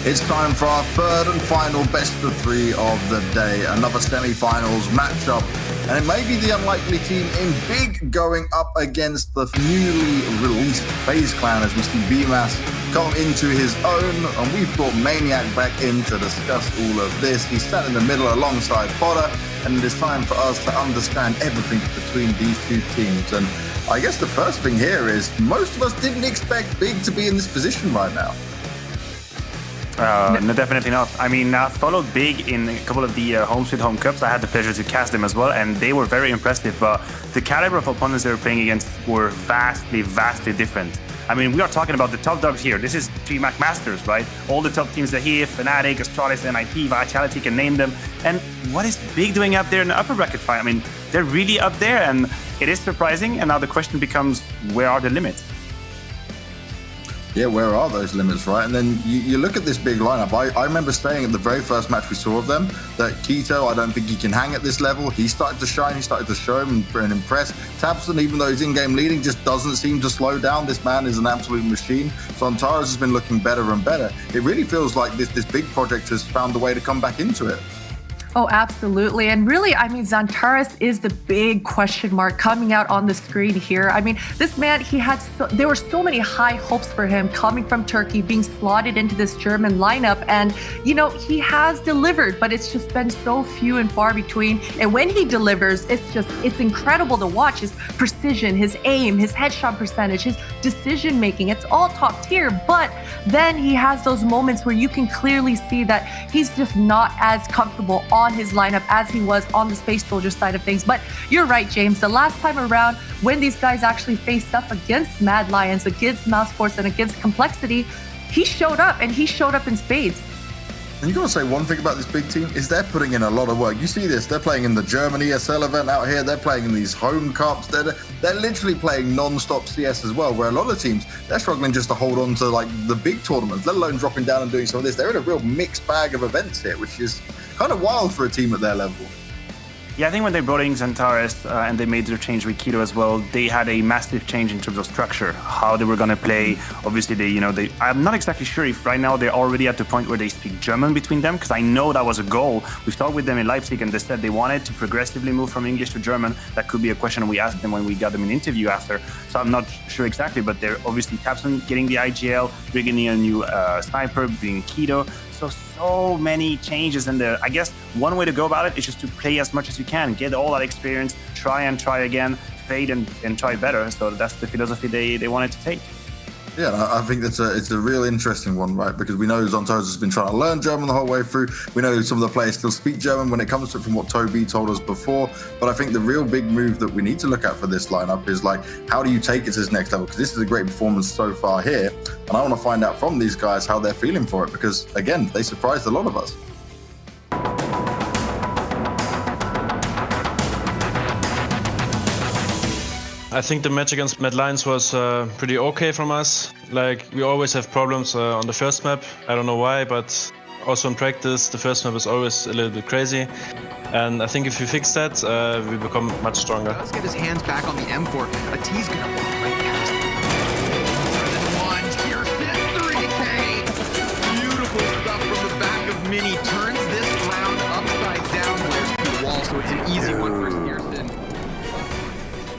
It's time for our third and final best of three of the day. Another semi-finals matchup. And it may be the unlikely team in big going up against the newly released FaZe clan as we see BMAS come into his own. And we've brought Maniac back in to discuss all of this. He's sat in the middle alongside Potter. And it is time for us to understand everything between these two teams. And I guess the first thing here is most of us didn't expect Big to be in this position right now. No, definitely not. I mean, I followed Big in a couple of the Home Sweet Home Cups. I had the pleasure to cast them as well, and they were very impressive. But the caliber of opponents they were playing against were vastly different. I mean, we are talking about the top dogs here. This is DreamHack Masters, right? All the top teams are here: Fnatic, Astralis, NIP, Vitality, can name them. And what is Big doing up there in the upper bracket fight? I mean, they're really up there, and it is surprising. And now the question becomes, where are the limits? Yeah, where are those limits, right? And then you look at this Big lineup. I remember saying at the very first match we saw of them that Keto, I don't think he can hang at this level. He started to shine, he started to show him and impress. tabseN, even though he's in-game leading, just doesn't seem to slow down. This man is an absolute machine. So Antares has been looking better and better. It really feels like this big project has found a way to come back into it. Oh, absolutely. And really, I mean, Xantares is the big question mark coming out on the screen here. I mean, this man, there were so many high hopes for him coming from Turkey, being slotted into this German lineup. And, you know, he has delivered, but it's just been so few and far between. And when he delivers, it's incredible to watch. His precision, his aim, his headshot percentage, his decision making, it's all top tier. But then he has those moments where you can clearly see that he's just not as comfortable on his lineup as he was on the Space Soldier side of things. But you're right, James. The last time around, when these guys actually faced up against Mad Lions, against Mouseforce, and against Complexity, he showed up, and he showed up in spades. And you got to say one thing about this Big team is they're putting in a lot of work. You see this, they're playing in the German ESL event out here. They're playing in these home cups. They're literally playing non-stop CS as well, where a lot of teams, they're struggling just to hold on to like the big tournaments, let alone dropping down and doing some of this. They're in a real mixed bag of events here, which is kind of wild for a team at their level. Yeah, I think when they brought in Xantares and they made their change with Keto as well, they had a massive change in terms of structure, how they were going to play. Obviously, I'm not exactly sure if right now they're already at the point where they speak German between them, because I know that was a goal. We've talked with them in Leipzig and they said they wanted to progressively move from English to German. That could be a question we asked them when we got them an interview after. So I'm not sure exactly, but they're obviously tabseN getting the IGL, bringing in a new sniper, being Keto. So many changes in there. I guess one way to go about it is just to play as much as you can, get all that experience, try again, fade and try better. So that's the philosophy they wanted to take. Yeah, I think it's a real interesting one, right? Because we know Xantares has been trying to learn German the whole way through. We know some of the players still speak German when it comes to it from what Toby told us before. But I think the real big move that we need to look at for this lineup is like, how do you take it to this next level? Because this is a great performance so far here. And I want to find out from these guys how they're feeling for it. Because again, they surprised a lot of us. I think the match against Mad Lions was pretty okay from us. Like, we always have problems on the first map. I don't know why, but also in practice, the first map is always a little bit crazy. And I think if we fix that, we become much stronger. Let's get his hands back on the M4. A T's gonna walk right past him. One, here's 3K. Beautiful stuff from the back of Mini. Turns this round upside down to the wall, so it's an easy one for Steerson.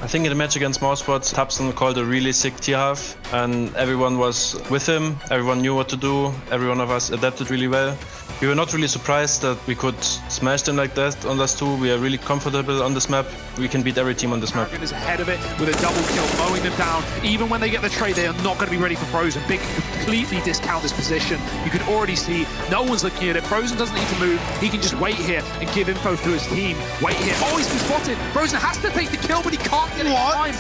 I think in the match against Mousesports, tabseN called a really sick tier half, and everyone was with him, everyone knew what to do, every one of us adapted really well. We were not really surprised that we could smash them like that on us too. We are really comfortable on this map. We can beat every team on this map. Arrogant is ahead of it with a double kill, mowing them down. Even when they get the trade, they are not going to be ready for Frozen. Big can completely discount this position. You can already see no one's looking at it. Frozen doesn't need to move. He can just wait here and give info to his team. Wait here. Oh, he's been spotted. Frozen has to take the kill, but he can't get it in time.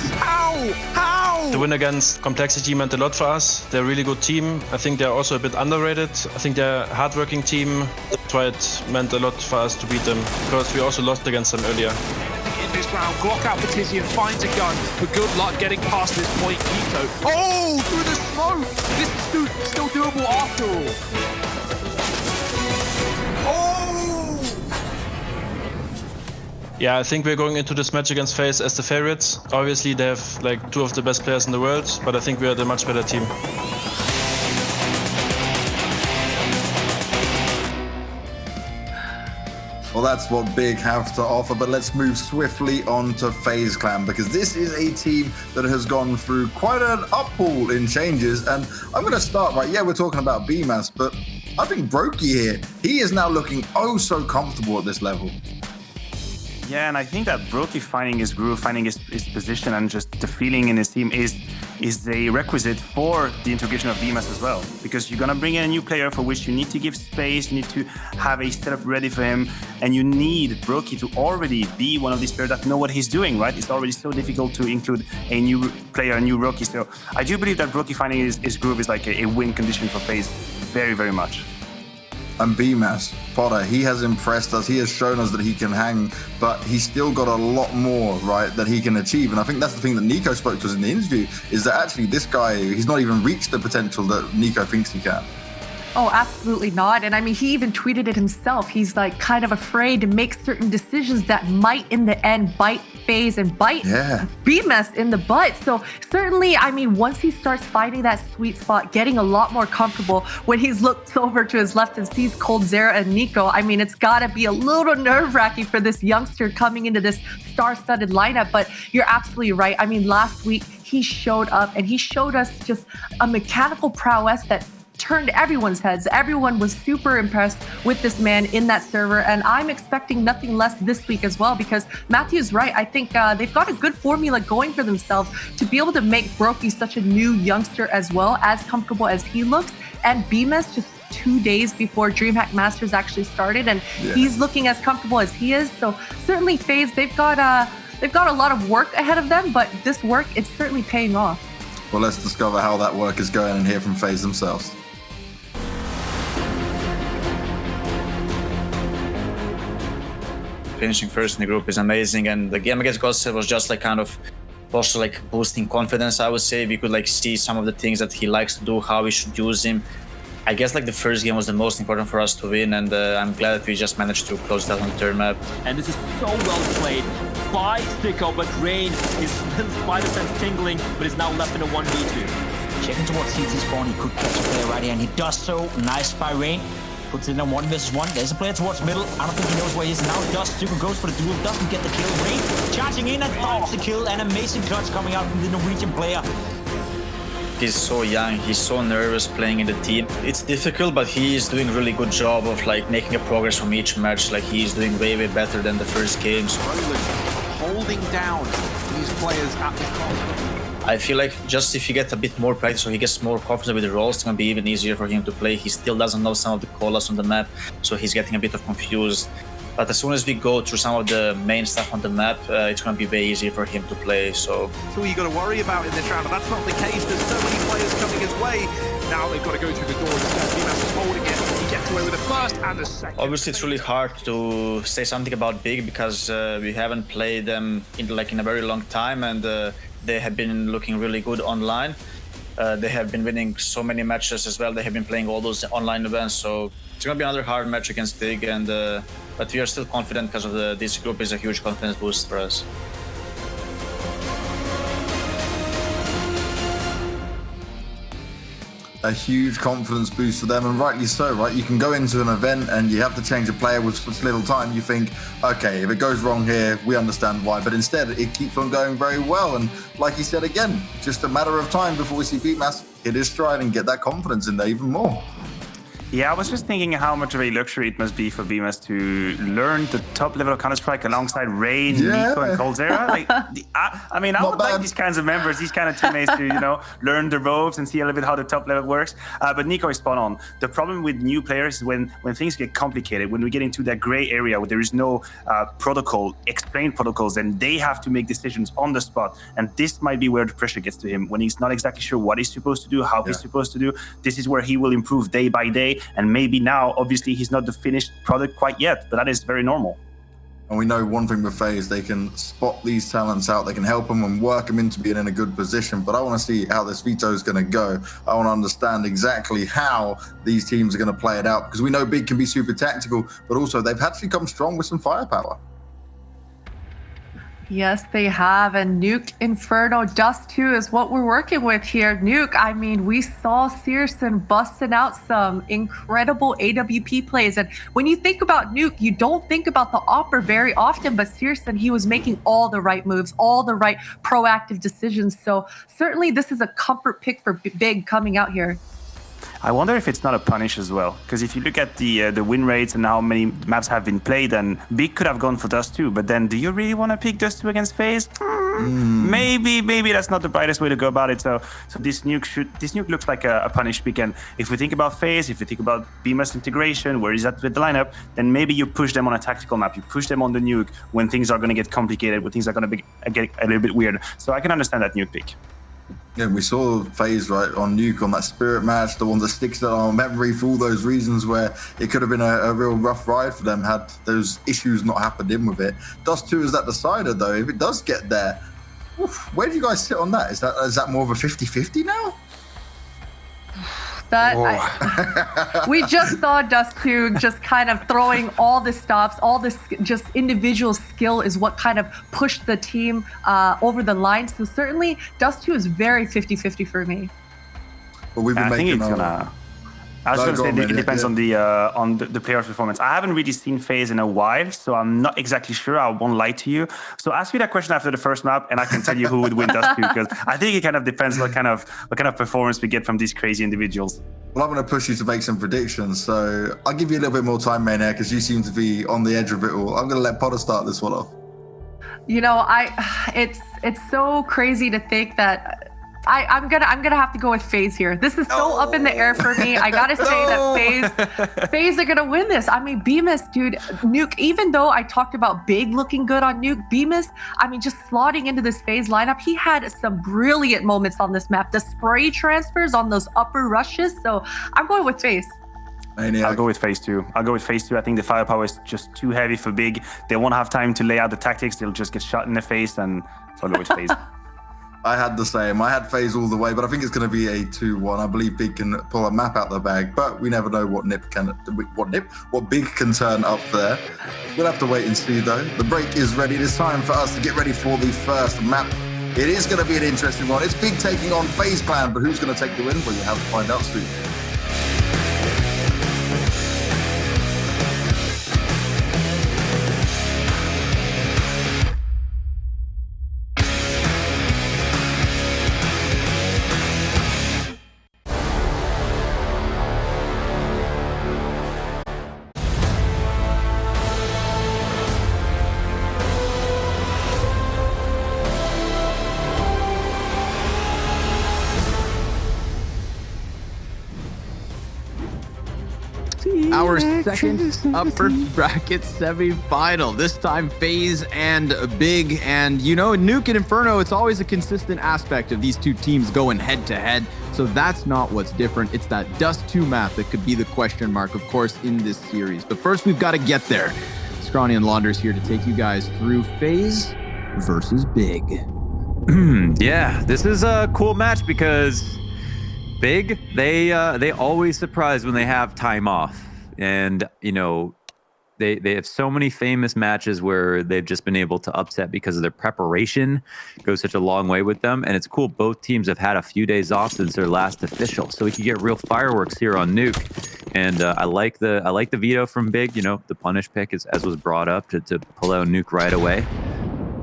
How? The win against Complexity meant a lot for us. They're a really good team. I think they're also a bit underrated. I think they're a hardworking team. That's why it meant a lot for us to beat them, because we also lost against them earlier. In this round, Glock out for Tizian, finds a gun, but good luck getting past this point. Keto. Oh, through the smoke! This is still doable after all. Oh! Yeah, I think we're going into this match against FaZe as the favorites. Obviously, they have like two of the best players in the world, but I think we are the much better team. Well, that's what Big have to offer, but let's move swiftly on to FaZe Clan, because this is a team that has gone through quite an uphaul in changes. And I'm going to start right. Yeah, we're talking about BMAS, but I think Brokey here, he is now looking oh so comfortable at this level. Yeah, and I think that Brokey finding his groove, finding his position, and just the feeling in his team is a requisite for the integration of BMAS as well. Because you're gonna bring in a new player for which you need to give space, you need to have a setup ready for him, and you need Brokey to already be one of these players that know what he's doing, right? It's already so difficult to include a new player, a new rookie. So I do believe that Brokey finding his groove is like a win condition for FaZe very, very much. And BMAS, Potter, he has impressed us. He has shown us that he can hang, but he's still got a lot more, right, that he can achieve. And I think that's the thing that Nico spoke to us in the interview, is that actually this guy, he's not even reached the potential that Nico thinks he can. Oh, absolutely not. And I mean, he even tweeted it himself. He's like kind of afraid to make certain decisions that might in the end bite FaZe and bite BMAS in the butt. So certainly, I mean, once he starts finding that sweet spot, getting a lot more comfortable, when he's looked over to his left and sees coldzera and Nico, I mean, it's got to be a little nerve-wracking for this youngster coming into this star-studded lineup. But you're absolutely right. I mean, last week, he showed up and he showed us just a mechanical prowess that turned everyone's heads. Everyone was super impressed with this man in that server, and I'm expecting nothing less this week as well, because Matthew's right. I think they've got a good formula going for themselves to be able to make Brokey such a new youngster as well, as comfortable as he looks, and BMAS just 2 days before DreamHack Masters actually started, and he's looking as comfortable as he is. So certainly FaZe, they've got a lot of work ahead of them, but this work, it's certainly paying off. Well, let's discover how that work is going and hear from FaZe themselves. Finishing first in the group is amazing, and the game against Godsend was just like kind of also like boosting confidence. I would say we could like see some of the things that he likes to do, how we should use him. I guess like the first game was the most important for us to win, and I'm glad that we just managed to close that on the third map. And this is so well played by Sticko, but Rain is spider sense tingling, but is now left in a 1v2. Checking towards CT spawn, he could catch a player right here, and he does so. Nice by Rain. Puts it in a 1 versus 1. There's a player towards middle. I don't think he knows where he is now. Just Super goes for the duel. Doesn't get the kill. Rain charging in and finds the kill. An amazing clutch coming out from the Norwegian player. He's so young. He's so nervous playing in the team. It's difficult, but he is doing a really good job of like making a progress from each match. Like he's doing way, way better than the first games. Holding down these players at the top. I feel like just if he gets a bit more practice, or he gets more confident with the roles, it's going to be even easier for him to play. He still doesn't know some of the call-outs on the map, so he's getting a bit of confused. But as soon as we go through some of the main stuff on the map, it's going to be way easier for him to play. So That's all you got to worry about in this round, but that's not the case. There's so many players coming his way. Now they've got to go through the door instead. BMAS is holding it. He gets away with the first and the second. Obviously, it's really hard to say something about Big because we haven't played them in a very long time, and they have been looking really good online. They have been winning so many matches as well. They have been playing all those online events, so it's going to be another hard match against Big. And but we are still confident because of this group is a huge confidence boost for us. A huge confidence boost for them, and rightly so, right? You can go into an event and you have to change a player with such little time. You think, okay, if it goes wrong here, we understand why. But instead, it keeps on going very well. And like he said again, just a matter of time before we see BMAS hit his stride and get that confidence in there even more. Yeah, I was just thinking how much of a luxury it must be for BMAS to learn the top level of Counter-Strike alongside Rain, Nico, and coldzera. Like, I mean, I would like these kinds of members, these kind of teammates to, learn the ropes and see a little bit how the top level works. But Nico is spot on. The problem with new players is when things get complicated, when we get into that gray area where there is no protocol, explained protocols, and they have to make decisions on the spot. And this might be where the pressure gets to him, when he's not exactly sure what he's supposed to do, how he's supposed to do. This is where he will improve day by day. And maybe now, obviously, he's not the finished product quite yet, but that is very normal. And we know one thing with FaZe, they can spot these talents out, they can help them and work them into being in a good position. But I want to see how this veto is going to go. I want to understand exactly how these teams are going to play it out, because we know Big can be super tactical, but also they've actually come strong with some firepower. Yes, they have. And Nuke, Inferno, Dust 2 is what we're working with here. Nuke, I mean, we saw Searson busting out some incredible AWP plays. And when you think about Nuke, you don't think about the Opper very often, but Searson, he was making all the right moves, all the right proactive decisions. So certainly this is a comfort pick for Big coming out here. I wonder if it's not a punish as well, because if you look at the win rates and how many maps have been played, then Big could have gone for Dust 2, but then do you really want to pick Dust 2 against FaZe? Maybe that's not the brightest way to go about it. So this nuke looks like a punish pick, and if we think about FaZe, if we think about Beamer's integration, where is that with the lineup, then maybe you push them on a tactical map, you push them on the nuke when things are going to get complicated, when things are going to get a little bit weird. So I can understand that nuke pick. Yeah, we saw FaZe right on Nuke on that Spirit match, the one that sticks in our memory for all those reasons where it could have been a real rough ride for them had those issues not happened in with it. Dust 2 is that decider though. If it does get there, where do you guys sit on that? Is that more of a 50-50 now? We just saw Dust 2 just kind of throwing all the stops, all this just individual skill is what kind of pushed the team over the line. So certainly Dust 2 is very 50-50 for me. But we've been making I was going to say it depends on the player's performance. I haven't really seen FaZe in a while, so I'm not exactly sure. I won't lie to you. So ask me that question after the first map, and I can tell you who would win Dust 2, because I think it kind of depends what kind of performance we get from these crazy individuals. Well, I'm going to push you to make some predictions, so I'll give you a little bit more time, Maynair, because you seem to be on the edge of it all. I'm going to let Potter start this one off. You know, it's so crazy to think that. I'm gonna have to go with FaZe here. This is so up in the air for me. I gotta say that FaZe are gonna win this. I mean, Bemis, dude, Nuke. Even though I talked about Big looking good on Nuke, Bemis, I mean, just slotting into this FaZe lineup, he had some brilliant moments on this map. The spray transfers on those upper rushes. So I'm going with FaZe. I'll go with FaZe 2. I think the firepower is just too heavy for Big. They won't have time to lay out the tactics. They'll just get shot in the face, and so I'll go with FaZe. I had the same. I had FaZe all the way, but I think it's going to be a 2-1. I believe Big can pull a map out the bag, but we never know what Big can turn up there. We'll have to wait and see, though. The break is ready. It is time for us to get ready for the first map. It is going to be an interesting one. It's Big taking on FaZe Clan, but who's going to take the win? Well, you have to find out soon. Our second upper bracket semi-final. This time FaZe and Big. And you know, Nuke and Inferno, it's always a consistent aspect of these two teams going head to head. So that's not what's different. It's that Dust 2 map that could be the question mark, of course, in this series. But first, we've got to get there. Scrawny and Launders here to take you guys through FaZe versus Big. Yeah, this is a cool match because Big, they always surprise when they have time off. And, you know, they have so many famous matches where they've just been able to upset because of their preparation. It goes such a long way with them. And it's cool. Both teams have had a few days off since their last official. So we can get real fireworks here on Nuke. And I like the veto from Big, you know, the punish pick as was brought up to pull out Nuke right away.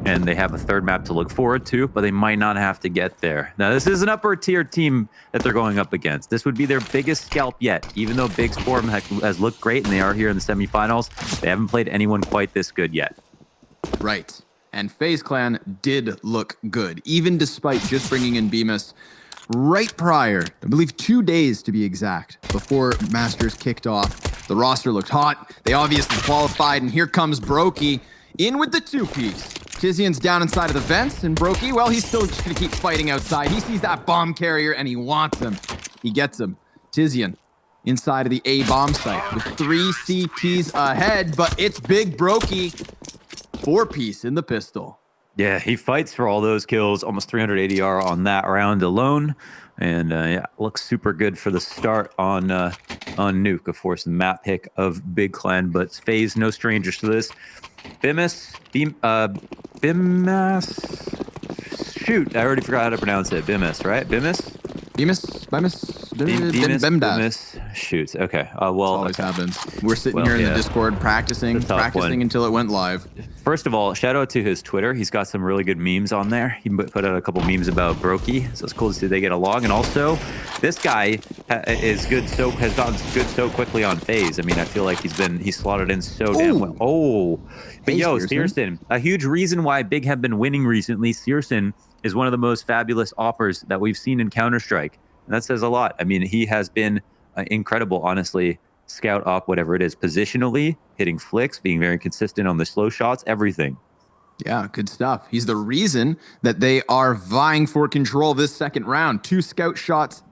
And they have a third map to look forward to, but they might not have to get there. Now, this is an upper tier team that they're going up against. This would be their biggest scalp yet. Even though Big's form has looked great and they are here in the semifinals, they haven't played anyone quite this good yet. Right. And FaZe Clan did look good, even despite just bringing in Bemis right prior, I believe 2 days to be exact, before Masters kicked off. The roster looked hot. They obviously qualified, and here comes Brokey in with the two-piece. Tizian's down inside of the vents, and Brokey, well, he's still just going to keep fighting outside. He sees that bomb carrier, and he wants him. He gets him. Tizian inside of the A bomb site with 3 CTs ahead, but it's Big Brokey. 4-piece in the pistol. Yeah, he fights for all those kills, almost 300 ADR on that round alone. And yeah, looks super good for the start on Nuke. Of course, the map pick of Big Clan, but FaZe no strangers to this. Bimas. Shoot, I already forgot how to pronounce it. Bimas, right? Bimas. Bimas. Shoot. Okay. Well, always happens. We're sitting here in the Discord practicing until it went live. First of all, shout out to his Twitter. He's got some really good memes on there. He put out a couple memes about Brokey, so it's cool to see they get along. And also, this guy is good. Has gotten good so quickly on FaZe. I mean, I feel like he's slotted in so damn well. Oh, but hey, Searson, a huge reason why Big have been winning recently. Searson is one of the most fabulous oppers that we've seen in Counter-Strike. And that says a lot. I mean, he has been incredible, honestly. Scout op, whatever it is, positionally, hitting flicks, being very consistent on the slow shots, everything. Yeah, good stuff. He's the reason that they are vying for control this second round. 2 scout shots,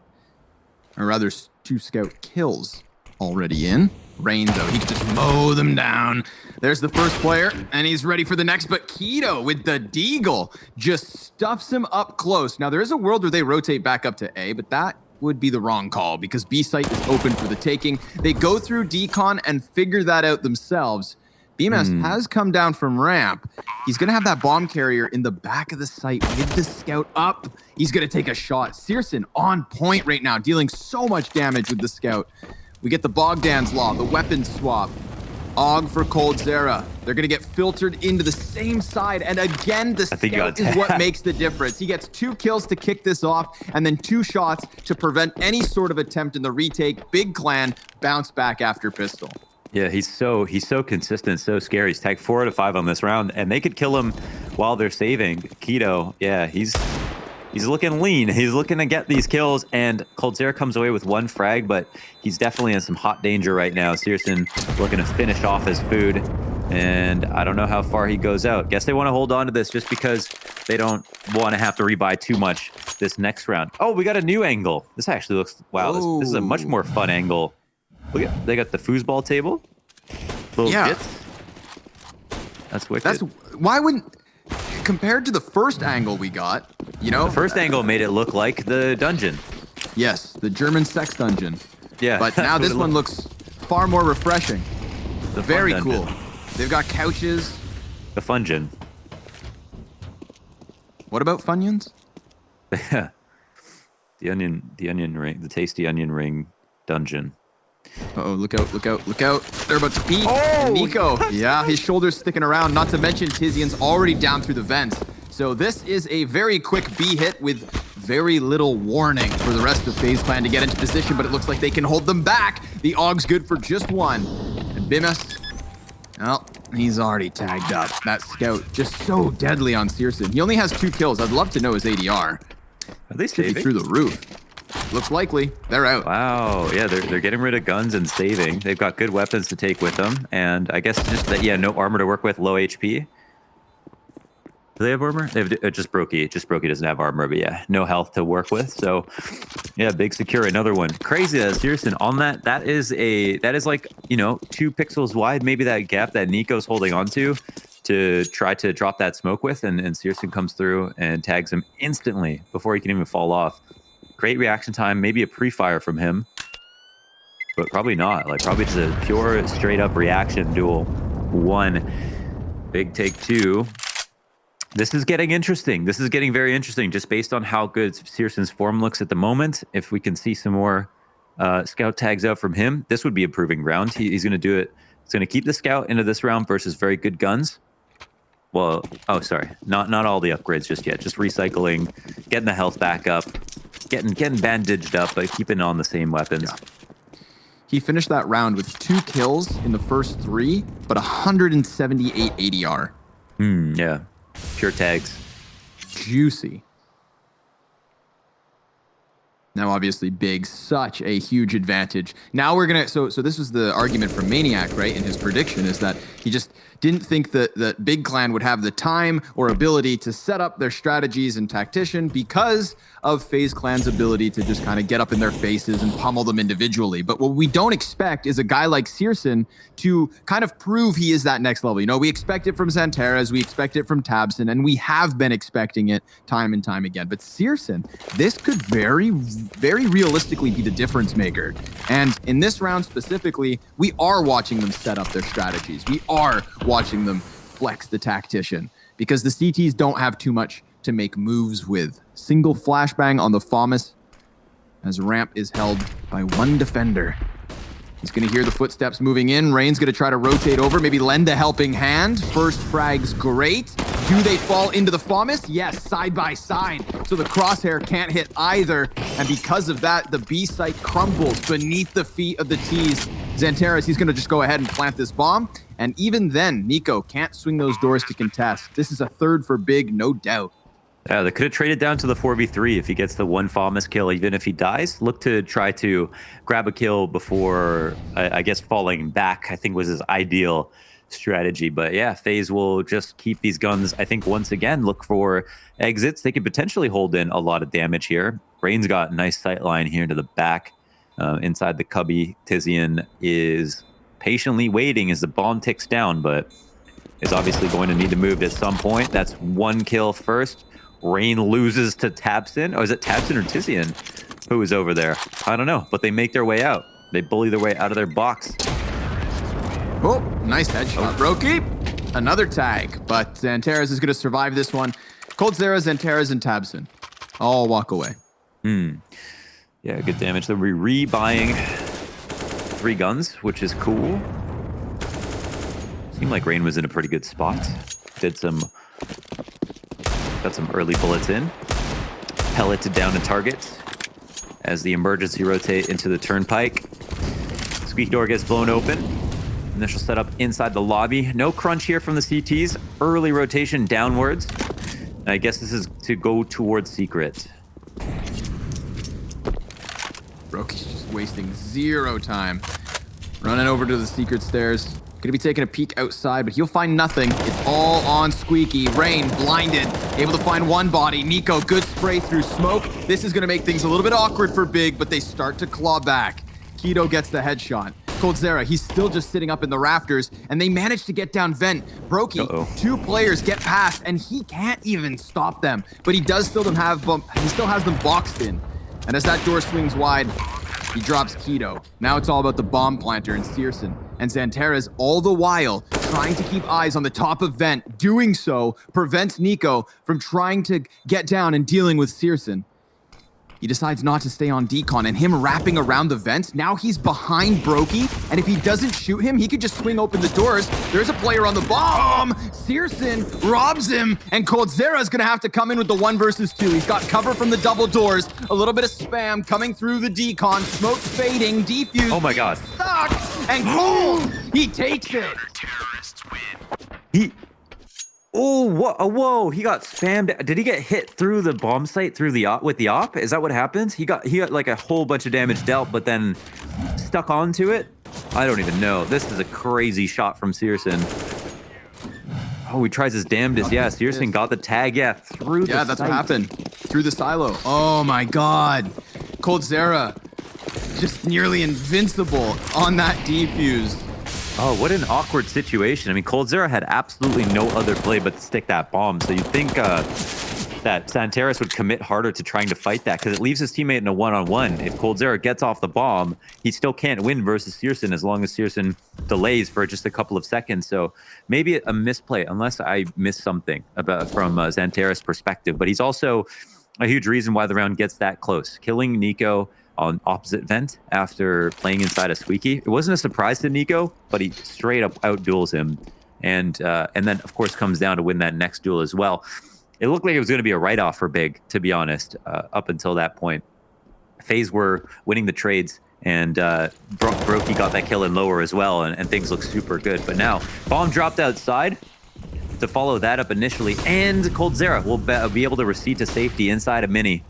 or rather 2 scout kills already in. Rain, though, he could just mow them down. There's the first player, and he's ready for the next, but Keto with the Deagle just stuffs him up close. Now, there is a world where they rotate back up to A, but that would be the wrong call because B site is open for the taking. They go through decon and figure that out themselves. BMS has come down from ramp. He's going to have that bomb carrier in the back of the site with the scout up. He's going to take a shot. Searson on point right now, dealing so much damage with the scout. We get the Bogdan's Law, the weapon swap. Og for Coldzera. They're going to get filtered into the same side. And again, the scout is what makes the difference. He gets 2 kills to kick this off and then 2 shots to prevent any sort of attempt in the retake. Big Clan bounce back after pistol. Yeah, he's so consistent, so scary. He's tagged 4 out of 5 on this round, and they could kill him while they're saving. Keto, yeah, he's looking lean. He's looking to get these kills, and Coldzera comes away with 1 frag, but he's definitely in some hot danger right now. Searson looking to finish off his food, and I don't know how far he goes out. Guess they want to hold on to this just because they don't want to have to rebuy too much this next round. Oh, we got a new angle. This actually looks, wow, this is a much more fun angle. Look at, they got the foosball table. Little bits. That's wicked. Why wouldn't, compared to the first angle we got, you know, the first angle made it look like the dungeon. Yes, the German sex dungeon. Yeah. But now this one looks far more refreshing. Very cool. They've got couches. The Fungeon. What about Funyuns? the onion ring, the tasty onion ring dungeon. Uh-oh, look out, look out, look out. They're about to peek. Oh, Nico. Yeah, his shoulder's sticking around. Not to mention Tizian's already down through the vents. So this is a very quick B hit with very little warning for the rest of FaZe Clan to get into position, but it looks like they can hold them back. The Aug's good for just 1. And Bimas, well, he's already tagged up. That scout just so deadly on Searson. He only has 2 kills. I'd love to know his ADR. Are they saving? Through the roof. Looks likely. They're out. Wow. Yeah, they're getting rid of guns and saving. They've got good weapons to take with them. And I guess just that, yeah, no armor to work with, low HP. Do they have armor? They have just Brokey. Just Brokey doesn't have armor, but yeah, no health to work with. So, yeah, big secure. Another one. Crazy that Searson on that. That is like, you know, 2 pixels wide. Maybe that gap that Nico's holding onto to try to drop that smoke with, and Searson comes through and tags him instantly before he can even fall off. Great reaction time. Maybe a pre-fire from him, but probably not. Like probably just a pure, straight-up reaction duel. 1. Big take 2. This is getting interesting. This is getting very interesting just based on how good Searson's form looks at the moment. If we can see some more scout tags out from him, this would be a proving ground. He's going to do it. He's going to keep the scout into this round versus very good guns. Well, oh, sorry. Not all the upgrades just yet. Just recycling, getting the health back up, getting bandaged up, but keeping on the same weapons. Yeah. He finished that round with 2 kills in the first 3, but 178 ADR. Yeah. Pure tags. Juicy. Now, obviously, Big, such a huge advantage. Now we're gonna, so this was the argument from Maniac, right? In his prediction is that he just didn't think that Big Clan would have the time or ability to set up their strategies and tactician because of FaZe Clan's ability to just kind of get up in their faces and pummel them individually. But what we don't expect is a guy like Searson to kind of prove he is that next level. You know, we expect it from Xantares, we expect it from Tabson, and we have been expecting it time and time again. But Searson, this could very realistically be the difference maker. And in this round specifically, we are watching them set up their strategies. We are watching them flex the tactician because the CTs don't have too much to make moves with. Single flashbang on the FAMAS as ramp is held by one defender. He's going to hear the footsteps moving in. Rain's going to try to rotate over, maybe lend a helping hand. First frag's great. Do they fall into the FAMAS? Yes, side by side. So the crosshair can't hit either. And because of that, the B site crumbles beneath the feet of the T's. Xantares, he's going to just go ahead and plant this bomb. And even then, Nico can't swing those doors to contest. This is a third for Big, no doubt. Yeah, they could have traded down to the 4v3 if he gets the one FAMAS kill, even if he dies. Look to try to grab a kill before, I guess, falling back, I think was his ideal strategy. But yeah, FaZe will just keep these guns. I think once again, look for exits. They could potentially hold in a lot of damage here. Rain's got a nice sight line here to the back. Inside the cubby, Tizian is patiently waiting as the bomb ticks down, but is obviously going to need to move at some point. That's one kill first. Rain loses to Tabson. Oh, is it Tabson or Tizian who is over there? I don't know, but they make their way out. They bully their way out of their box. Oh, nice headshot. Roki, another tag, but Xantares is going to survive this one. coldzera, Xantares, and Tabson all walk away. Yeah, good damage. They'll be rebuying 3 guns, which is cool. Seemed like Rain was in a pretty good spot. Got some early bullets in. Pelleted down to target as the emergency rotate into the turnpike. Squeak door gets blown open. Initial setup inside the lobby. No crunch here from the CTs. Early rotation downwards. And I guess this is to go towards secret. Roki's just wasting 0 time. Running over to the secret stairs. Gonna be taking a peek outside, but he'll find nothing. It's all on Squeaky. Rain, blinded, able to find one body. Nico, good spray through smoke. This is gonna make things a little bit awkward for Big, but they start to claw back. Keto gets the headshot. coldzera, he's still just sitting up in the rafters, and they manage to get down vent. Brokey, 2 players get past, and he can't even stop them. But he does still has them boxed in. And as that door swings wide, he drops Keto. Now it's all about the bomb planter and Searson. And Xantares, all the while, trying to keep eyes on the top of vent. Doing so prevents Nico from trying to get down and dealing with Searson. He decides not to stay on decon, and him wrapping around the vent, now he's behind Brokey, and if he doesn't shoot him, he could just swing open the doors. There's a player on the bomb! Searson robs him, and coldzera is gonna have to come in with the 1 versus 2. He's got cover from the double doors, a little bit of spam coming through the decon, smoke fading, defuse. Oh my god. Stuck, and Cold, he takes it. Whoa, he got spammed. Did he get hit through the bomb site through the with the op? Is that what happened? He got like a whole bunch of damage dealt, but then stuck onto it? I don't even know. This is a crazy shot from Searson. Oh, he tries his damnedest. Yeah, Searson got the tag. Yeah, through the that's what happened. Through the silo. Oh my god. coldzera just nearly invincible on that defuse. Oh, what an awkward situation. I mean, coldzera had absolutely no other play but to stick that bomb. So you'd think that Xantares would commit harder to trying to fight that because it leaves his teammate in a one-on-one. If coldzera gets off the bomb, he still can't win versus Searson as long as Searson delays for just a couple of seconds. So maybe a misplay, unless I missed something from Xantares' perspective. But he's also a huge reason why the round gets that close. Killing Nico on opposite vent after playing inside a Squeaky. It wasn't a surprise to Nico, but he straight up outduels him. And then, of course, comes down to win that next duel as well. It looked like it was going to be a write-off for Big, to be honest, up until that point. FaZe were winning the trades, and Brokey got that kill in lower as well, and things look super good. But now, bomb dropped outside to follow that up initially, and coldzera will be able to recede to safety inside a mini.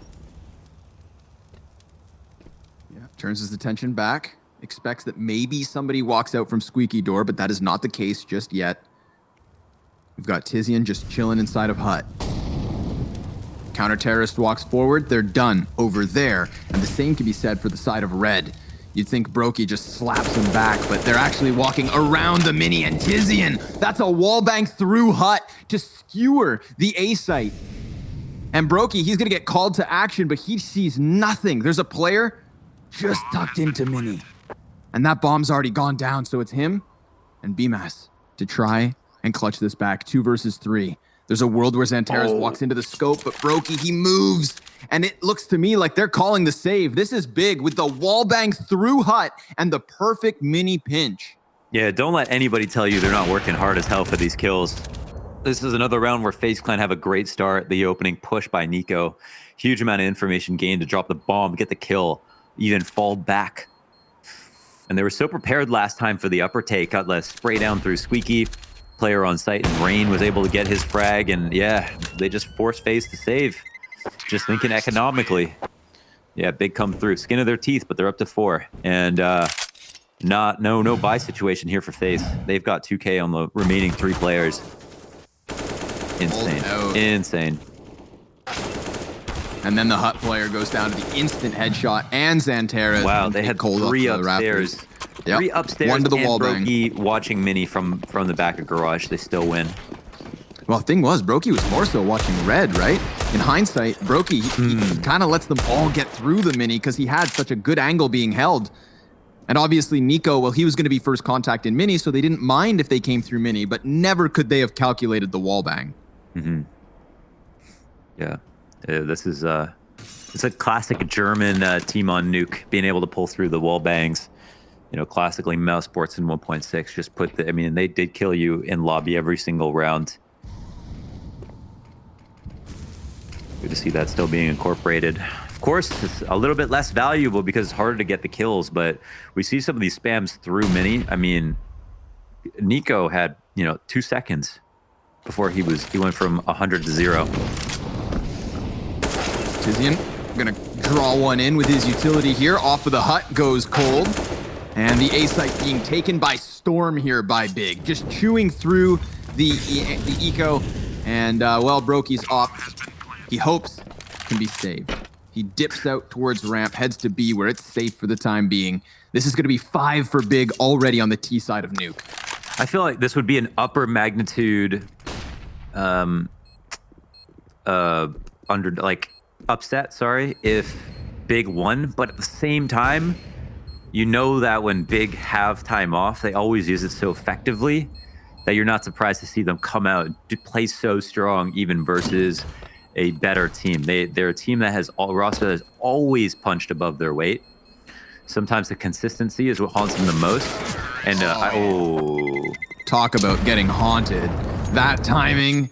turns his attention back, expects that maybe somebody walks out from Squeaky Door, but that is not the case just yet. We've got Tizian just chilling inside of Hut. Counter-terrorist walks forward, they're done over there. And the same can be said for the side of Red. You'd think Brokey just slaps him back, but they're actually walking around the Mini, and Tizian, that's a wallbang through Hut to skewer the A site. And Brokey, he's gonna get called to action, but he sees nothing. There's a player just tucked into Mini. And that bomb's already gone down, so it's him and BMAS to try and clutch this back. 2 versus 3. There's a world where Xantares walks into the scope, but Brokey, he moves. And it looks to me like they're calling the save. This is big with the wallbang through Hut and the perfect Mini pinch. Yeah, don't let anybody tell you they're not working hard as hell for these kills. This is another round where FaZe Clan have a great start. The opening push by Nico. Huge amount of information gained to drop the bomb, get the kill, even fall back. And they were so prepared last time for the upper take. Got less spray down through Squeaky. Player on site, and Rain was able to get his frag, and yeah, they just forced FaZe to save. Just thinking economically. Yeah, big come through. Skin of their teeth, but they're up to 4. And no buy situation here for FaZe. They've got 2K on the remaining 3 players. Insane. Insane. And then the Hut player goes down to the instant headshot, and Xantares. Wow, they had 3 upstairs. Yep. 3 upstairs. 1 to the and wall bang. Brokey watching Mini from the back of garage. They still win. Well, the thing was, Brokey was more so watching Red, right? In hindsight, Brokey, he kind of lets them all get through the Mini because he had such a good angle being held. And obviously Nico, well, he was going to be first contact in Mini, so they didn't mind if they came through Mini, but never could they have calculated the wall bang. Yeah, this is it's a classic German team on Nuke, being able to pull through the wall bangs. You know, classically Mouse Sports in 1.6 just put the, I mean, they did kill you in lobby every single round. Good to see that still being incorporated. Of course, it's a little bit less valuable because it's harder to get the kills, but we see some of these spams through Mini. I mean, Nico had, 2 seconds before he went from 100 to 0. Tizian gonna draw one in with his utility here. Off of the Hut goes Cold. And the A site being taken by storm here by Big. Just chewing through the eco. And, well, Brokey's op, he hopes, can be saved. He dips out towards ramp, heads to B where it's safe for the time being. This is going to be 5 for Big already on the T side of Nuke. I feel like this would be an upper magnitude upset, if Big won. But at the same time, you know that when Big have time off, they always use it so effectively that you're not surprised to see them come out to play so strong, even versus a better team. They're a team that has roster that has always punched above their weight. Sometimes the consistency is what haunts them the most. And talk about getting haunted. That timing,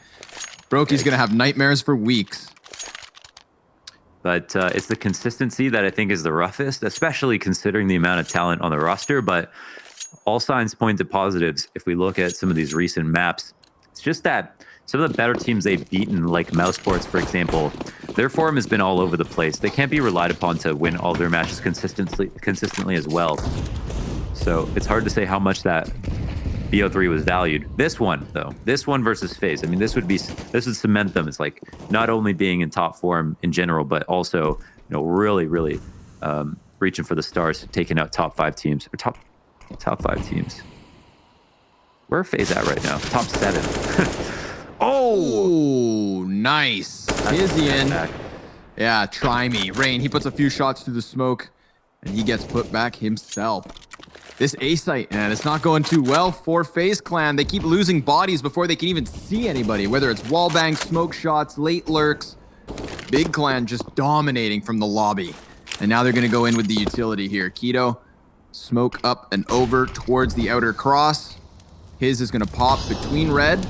Brokey's gonna have nightmares for weeks. But it's the consistency that I think is the roughest, especially considering the amount of talent on the roster. But all signs point to positives if we look at some of these recent maps. It's just that some of the better teams they've beaten, like Mouse Sports, for example, their form has been all over the place. They can't be relied upon to win all their matches consistently as well. So it's hard to say how much that BO3 was valued. This one, though, this one versus FaZe, I mean, this would cement them as like not only being in top form in general, but also, really reaching for the stars, taking out top 5 teams or top 5 teams. Where are FaZe at right now? Top 7. Oh, nice. Tizian. Yeah, try me. Rain, he puts a few shots through the smoke, and he gets put back himself. This A site, and it's not going too well for FaZe Clan. They keep losing bodies before they can even see anybody, whether it's wallbang, smoke shots, late lurks. Big Clan just dominating from the lobby. And now they're going to go in with the utility here. Keto, smoke up and over towards the outer cross. His is going to pop between red.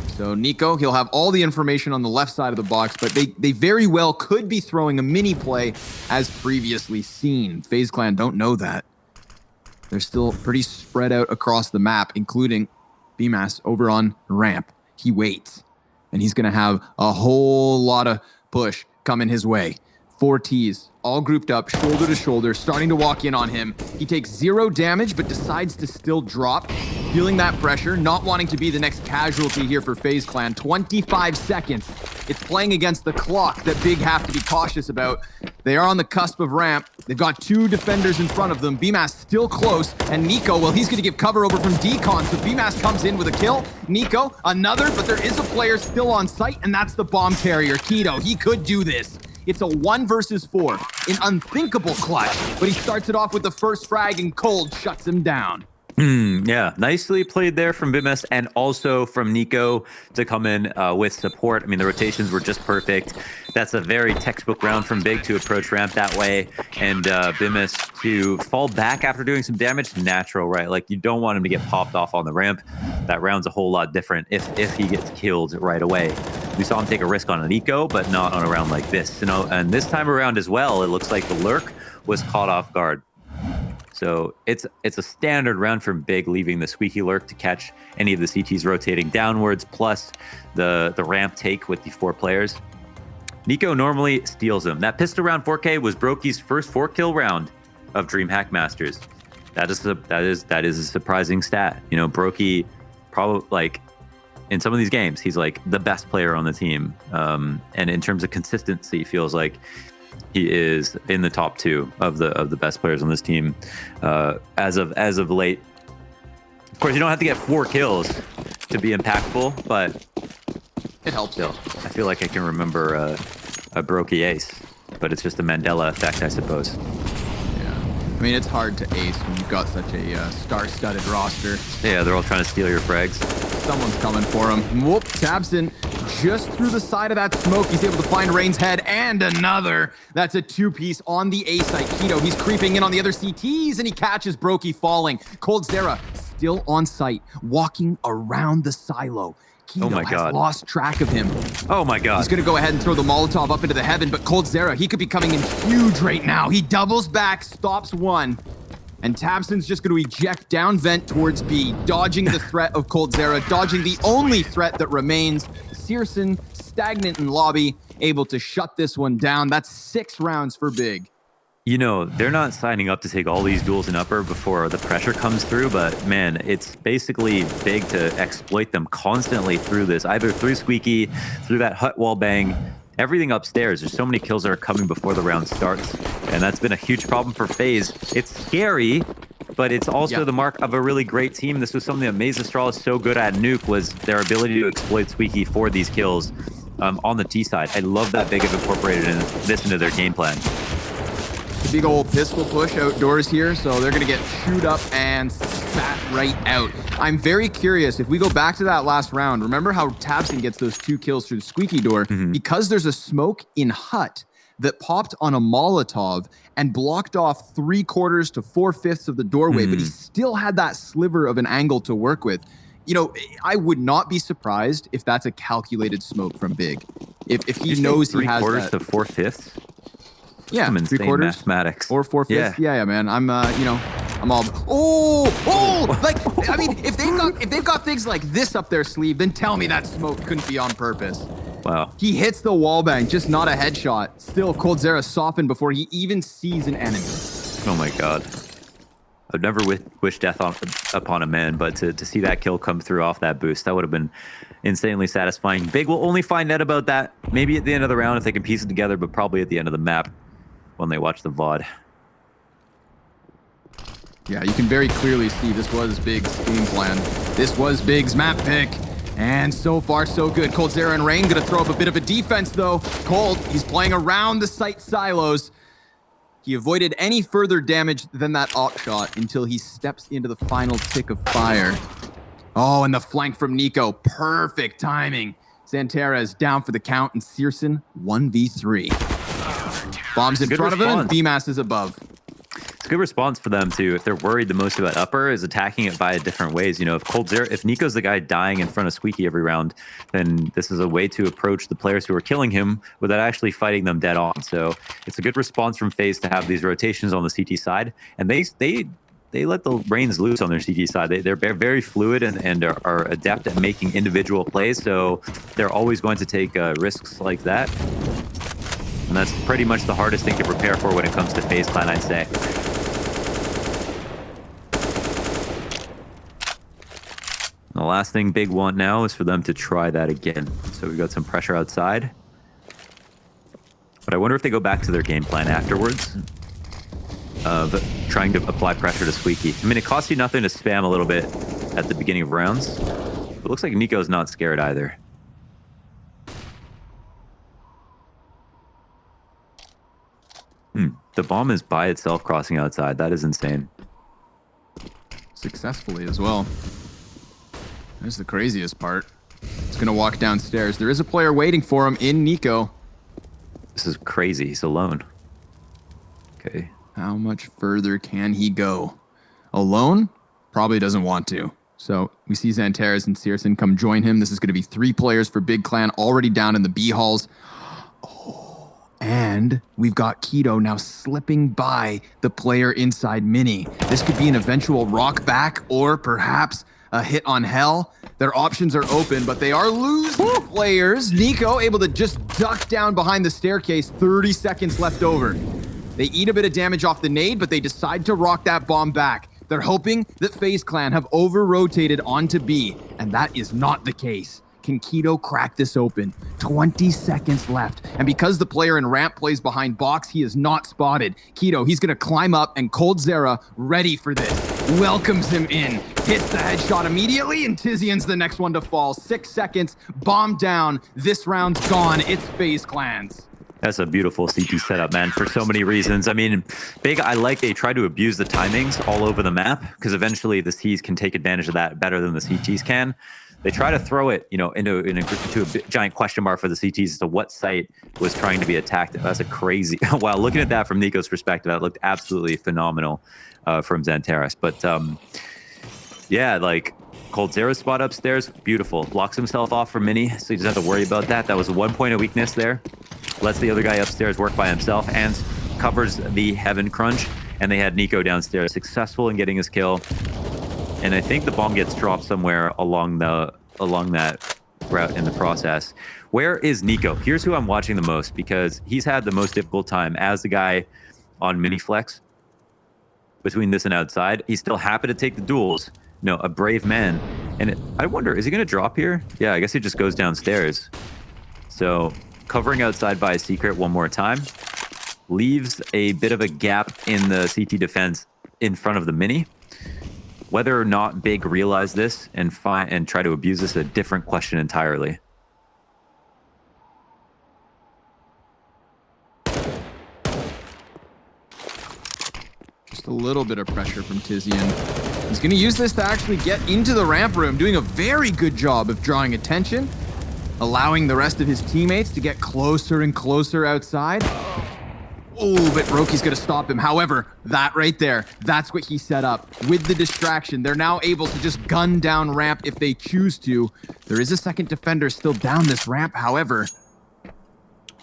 So Nico, he'll have all the information on the left side of the box, but they very well could be throwing a mini play as previously seen. FaZe Clan don't know that. They're still pretty spread out across the map, including BMAS over on ramp. He waits, and he's going to have a whole lot of push coming his way. 4 Ts, all grouped up, shoulder to shoulder, starting to walk in on him. He takes 0 damage, but decides to still drop, feeling that pressure, not wanting to be the next casualty here for FaZe Clan. 25 seconds. It's playing against the clock that Big have to be cautious about. They are on the cusp of ramp. They've got 2 defenders in front of them. BMAS still close, and Nico, well, he's going to give cover over from Decon, so BMAS comes in with a kill. Nico, another, but there is a player still on site, and that's the bomb carrier, Keto. He could do this. It's a 1 versus 4, an unthinkable clutch, but he starts it off with the first frag, and Cold shuts him down. Yeah, nicely played there from Bimas and also from Nico to come in with support. I mean, the rotations were just perfect. That's a very textbook round from Big to approach ramp that way. And Bimas to fall back after doing some damage, natural, right? Like, you don't want him to get popped off on the ramp. That round's a whole lot different if he gets killed right away. We saw him take a risk on an eco, but not on a round like this. You know, and this time around as well, it looks like the lurk was caught off guard. So it's a standard round from Big, leaving the squeaky lurk to catch any of the CTs rotating downwards, plus the ramp take with the 4 players. Nico normally steals them. That pistol round 4K was Brokey's first 4-kill round of DreamHack Masters. That is a surprising stat. You know, Brokey probably, like, in some of these games, he's like the best player on the team. And in terms of consistency, feels like he is in the top 2 of the best players on this team as of late. Of course, you don't have to get 4 kills to be impactful, but it helps. Still, I feel like I can remember a Brokey ace, but it's just a Mandela effect, I suppose. Yeah, I mean, it's hard to ace when you've got such a star-studded roster. Yeah, they're all trying to steal your frags. Someone's coming for him. Whoop, Tabson just through the side of that smoke. He's able to find Rain's head and another. That's a 2-piece on the A site. Keto, he's creeping in on the other CTs, and he catches Brokey falling. Cold Zera still on site, walking around the silo. Keto has lost track of him. Oh my God. He's going to go ahead and throw the Molotov up into the heaven, but Cold Zera, he could be coming in huge right now. He doubles back, stops 1. And Tabson's just going to eject down vent towards B, dodging the threat of Cold Zera, dodging the only threat that remains. Searson, stagnant in lobby, able to shut this one down. That's 6 rounds for Big. You know, they're not signing up to take all these duels in upper before the pressure comes through, but man, it's basically Big to exploit them constantly through this, either through Squeaky, through that hut wall bang, everything upstairs. There's so many kills that are coming before the round starts, and that's been a huge problem for FaZe. It's scary, but it's also the mark of a really great team. This was something that Maze Astral is so good at Nuke, was their ability to exploit Squeaky for these kills on the T side. I love that Big have incorporated this into their game plan. The big old pistol push outdoors here, so they're going to get chewed up and spat right out. I'm very curious, if we go back to that last round, remember how Tabson gets those 2 kills through the squeaky door? Because there's a smoke in hut that popped on a Molotov and blocked off 3/4 to 4/5 of the doorway, but he still had that sliver of an angle to work with. You know, I would not be surprised if that's a calculated smoke from Big. If he knows he has that. 3/4 to 4/5? Yeah, some insane 3/4 mathematics. Or 4/5. Yeah, man. I'm, you know, I'm all. Like, I mean, if they've got things like this up their sleeve, then tell me that smoke couldn't be on purpose. Wow. He hits the wallbang, just not a headshot. Still, Cold Zera softened before he even sees an enemy. Oh my God. I'd never wish death upon a man, but to see that kill come through off that boost, that would have been insanely satisfying. Big will only find out about that maybe at the end of the round if they can piece it together, but probably at the end of the map when they watch the VOD. Yeah, you can very clearly see this was Big's game plan. This was Big's map pick. And so far, so good. Cold Zera and Rain going to throw up a bit of a defense, though. Cold, he's playing around the site silos. He avoided any further damage than that op shot until he steps into the final tick of fire. Oh, and the flank from Nico. Perfect timing. Santera is down for the count, and Searson 1v3. Bombs in front of him, and BMAS is above. It's a good response for them too. If they're worried the most about upper, is attacking it by different ways. You know, if Nico's the guy dying in front of Squeaky every round, then this is a way to approach the players who are killing him without actually fighting them dead on. So it's a good response from FaZe to have these rotations on the CT side, and they let the reins loose on their CT side. They're very fluid and are adept at making individual plays. So they're always going to take risks like that. And and that's pretty much the hardest thing to prepare for when it comes to FaZe Clan, I'd say. The last thing Big want now is for them to try that again. So we've got some pressure outside. But I wonder if they go back to their game plan afterwards of trying to apply pressure to Squeaky. I mean, it costs you nothing to spam a little bit at the beginning of rounds. But it looks like Nico's not scared either. The bomb is by itself crossing outside. That is insane. Successfully as well. That's the craziest part. He's going to walk downstairs. There is a player waiting for him in Nico. This is crazy. He's alone. Okay. How much further can he go? Alone? Probably doesn't want to. So we see Xantares and Searson come join him. This is going to be 3 players for Big Clan already down in the B halls. Oh, and we've got Keto now slipping by the player inside Mini. This could be an eventual rock back or perhaps a hit on Hell. Their options are open, but they are losing players. Nico able to just duck down behind the staircase. 30 seconds left over. They eat a bit of damage off the nade, but they decide to rock that bomb back. They're hoping that FaZe Clan have over-rotated onto B, and that is not the case. Can Keto crack this open? 20 seconds left. And because the player in ramp plays behind box, he is not spotted. Keto, he's going to climb up, and coldzera, ready for this, welcomes him in. Hits the headshot immediately, and Tizian's the next one to fall. 6 seconds, bomb down. This round's gone. It's FaZe Clan's. That's a beautiful CT setup, man, for so many reasons. I mean, Big, I like they try to abuse the timings all over the map, because eventually the Cs can take advantage of that better than the CTs can. They try to throw it, you know, into a giant question mark for the CTs as to what site was trying to be attacked. That's a crazy. Wow, looking at that from Nico's perspective, that looked absolutely phenomenal from Xantares. But yeah, like coldzera's spot upstairs, beautiful. Blocks himself off from Mini, so he doesn't have to worry about that. That was 1 point of weakness there. Lets the other guy upstairs work by himself and covers the Heaven crunch. And they had Nico downstairs, successful in getting his kill. And I think the bomb gets dropped somewhere along that route in the process. Where is Nico? Here's who I'm watching the most, because he's had the most difficult time as the guy on mini flex between this and outside. He's still happy to take the duels. No, a brave man. And I wonder, is he going to drop here? Yeah, I guess he just goes downstairs. So covering outside by a secret one more time. Leaves a bit of a gap in the CT defense in front of the mini. Whether or not Big realize this and try to abuse this is a different question entirely. Just a little bit of pressure from Tizian. He's going to use this to actually get into the ramp room, doing a very good job of drawing attention, allowing the rest of his teammates to get closer and closer outside. Oh, but Roki's going to stop him. However, that right there, that's what he set up. With the distraction, they're now able to just gun down ramp if they choose to. There is a second defender still down this ramp, however.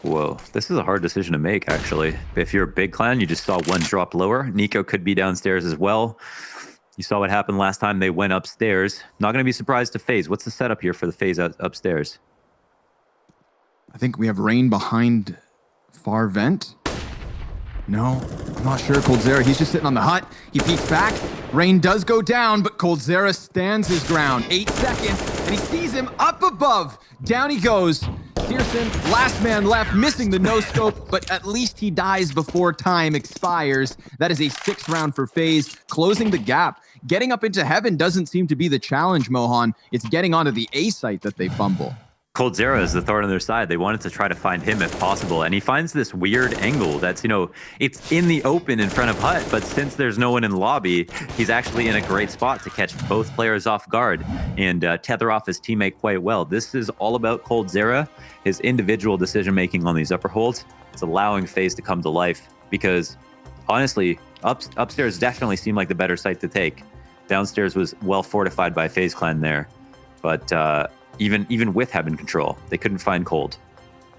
Whoa, this is a hard decision to make, actually. If you're a Big Clan, you just saw one drop lower. Nico could be downstairs as well. You saw what happened last time they went upstairs. Not going to be surprised to FaZe. What's the setup here for the FaZe upstairs? I think we have Rain behind far vent. No, I'm not sure. coldzera, he's just sitting on the hut. He peeks back. Rain does go down, but coldzera stands his ground. 8 seconds, and he sees him up above. Down he goes. Searson, last man left, missing the no-scope, but at least he dies before time expires. That is a 6th round for FaZe, closing the gap. Getting up into Heaven doesn't seem to be the challenge, Mohan. It's getting onto the A site that they fumble. coldzera is the thorn on their side. They wanted to try to find him if possible, and he finds this weird angle that's, you know, it's in the open in front of Hut, but since there's no one in the lobby, he's actually in a great spot to catch both players off guard and tether off his teammate quite well. This is all about coldzera, his individual decision-making on these upper holds. It's allowing FaZe to come to life because, honestly, upstairs definitely seemed like the better site to take. Downstairs was well fortified by FaZe Clan there, but even with Heaven control, they couldn't find cold.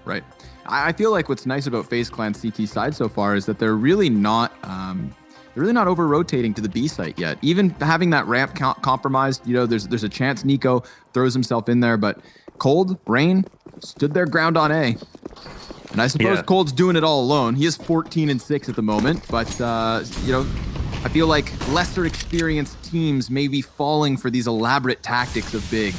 Right. I feel like what's nice about FaZe Clan's CT side so far is that they're really not over rotating to the B site yet. Even having that ramp compromised, you know, there's a chance Nico throws himself in there, but Cold, Rain stood their ground on A. And I suppose Yeah. Cold's doing it all alone. He is 14-6 at the moment, but you know, I feel like lesser experienced teams may be falling for these elaborate tactics of Big.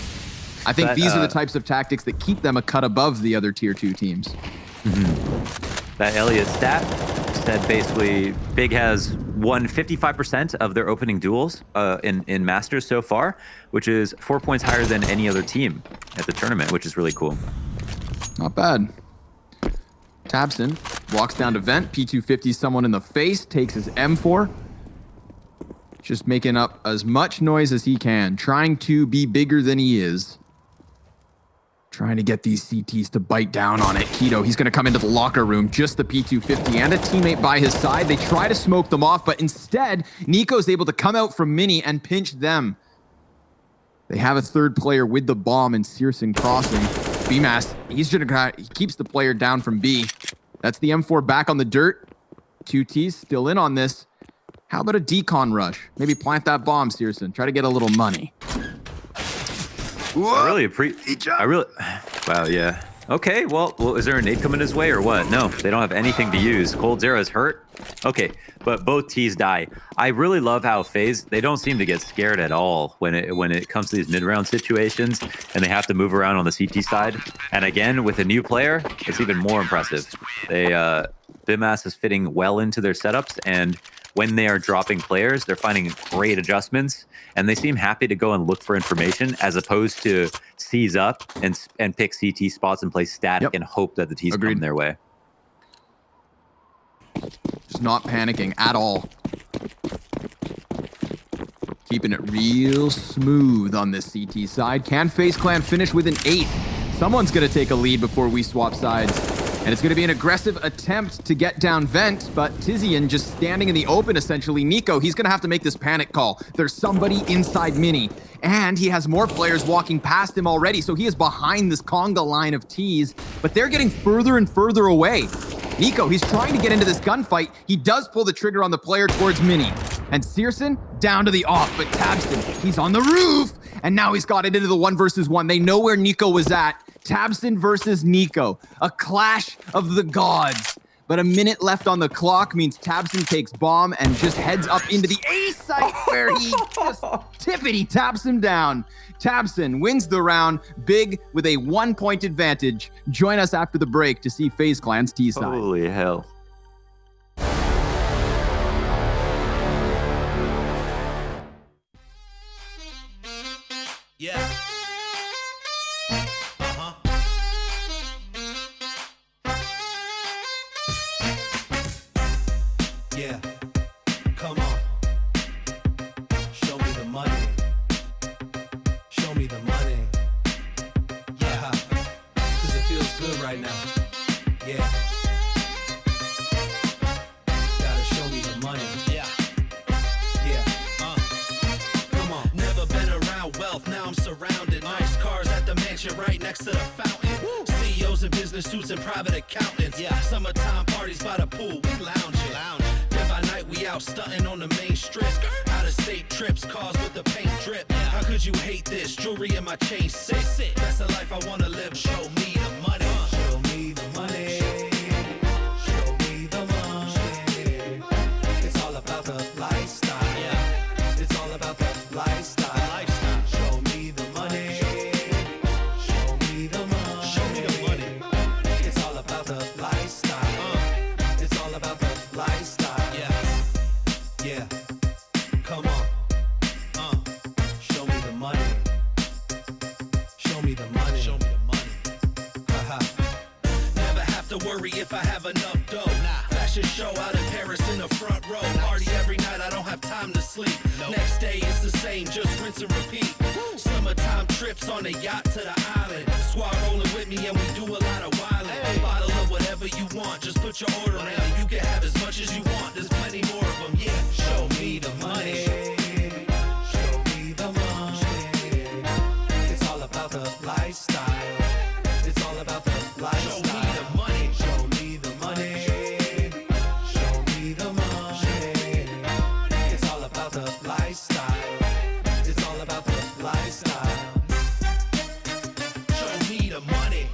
I think these are the types of tactics that keep them a cut above the other tier 2 teams. That Elliott stat said basically Big has won 55% of their opening duels in Masters so far, which is 4 points higher than any other team at the tournament, which is really cool. Not bad. Tabson walks down to vent. P250 someone in the face, takes his M4. Just making up as much noise as he can, trying to be bigger than he is. Trying to get these CTs to bite down on it. Keto, he's going to come into the locker room, just the P250 and a teammate by his side. They try to smoke them off, but instead, Nico's able to come out from Mini and pinch them. They have a third player with the bomb in Searson crossing. BMAS, he keeps the player down from B. That's the M4 back on the dirt. 2T's still in on this. How about a decon rush? Maybe plant that bomb, Searson. Try to get a little money. Wow, yeah. Okay, well, is there a nade coming his way or what? No, they don't have anything to use. Cold Zero is hurt. Okay, but both T's die. I really love how FaZe, they don't seem to get scared at all when it comes to these mid-round situations and they have to move around on the CT side. And again, with a new player, it's even more impressive. BMAS is fitting well into their setups, and when they are dropping players, they're finding great adjustments, and they seem happy to go and look for information as opposed to seize up and pick CT spots and play static and hope that the T's come their way. Just not panicking at all. Keeping it real smooth on this CT side. Can FaZe Clan finish with an 8? Someone's going to take a lead before we swap sides. And it's going to be an aggressive attempt to get down vent, but Tizian just standing in the open, essentially. Nico, he's going to have to make this panic call. There's somebody inside Mini, and he has more players walking past him already, so he is behind this conga line of T's, but they're getting further and further away. Nico, he's trying to get into this gunfight. He does pull the trigger on the player towards Mini. And Searson down to the off, but Tabson, he's on the roof, and now he's got it into the 1 versus 1. They know where Nico was at. Tabson versus Nico, a clash of the gods. But a minute left on the clock means Tabson takes bomb and just heads up into the A site where he just tippity taps him down. Tabson wins the round, Big with a 1-point advantage. Join us after the break to see FaZe Clan's T side. Holy hell. Yeah. Yeah, come on. Show me the money. Show me the money. Yeah, cause it feels good right now. Yeah. Gotta show me the money. Yeah. Yeah. Come on. Never been around wealth, now I'm surrounded. Nice cars at the mansion right next to the fountain. CEOs in business suits and private accountants. Yeah. Summertime parties by the pool, we lounging. By night we out stunting on the main strip. Out of state trips, cars with the paint drip. How could you hate this? Jewelry in my chain sick. That's the life I wanna live. Show me the money. Show me the money. Show me the money. It's all about the lifestyle. Yeah. It's all about the lifestyle. Show me the money. Show me the money. Show me the money. It's all about the lifestyle. It's all about the lifestyle. Yeah, come on, show me the money, show me the money, show me the money, Never have to worry if I have enough dough, Fashion show out in Paris in the front row, Party every night, I don't have time to sleep, Next day it's the same, just rinse and repeat, Summertime trips on the yacht to the island, Squad rolling with me and we do a lot of wildin', Bottle of whatever you want, just put your order in, you can have as much as you want, there's plenty more of them, yeah. Show me the money. Show me the money. It's all about the lifestyle. It's all about the lifestyle. Show me the money. Show me the money. Show me the money. It's all about the lifestyle. It's all about the lifestyle. Show me the money.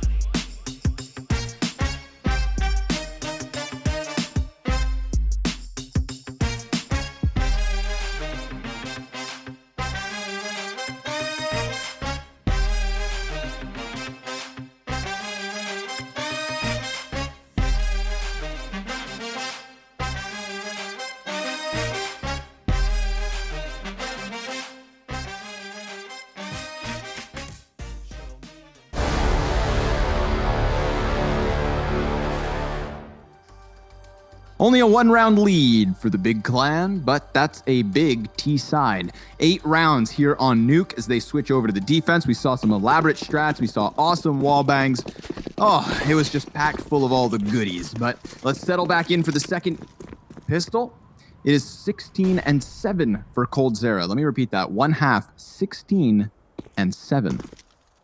Only a 1-round lead for the big clan, but that's a big T side. 8 rounds here on Nuke as they switch over to the defense. We saw some elaborate strats. We saw awesome wall bangs. Oh, it was just packed full of all the goodies. But let's settle back in for the second pistol. It is 16-7 for coldzera. Let me repeat that. 1/2, 16-7.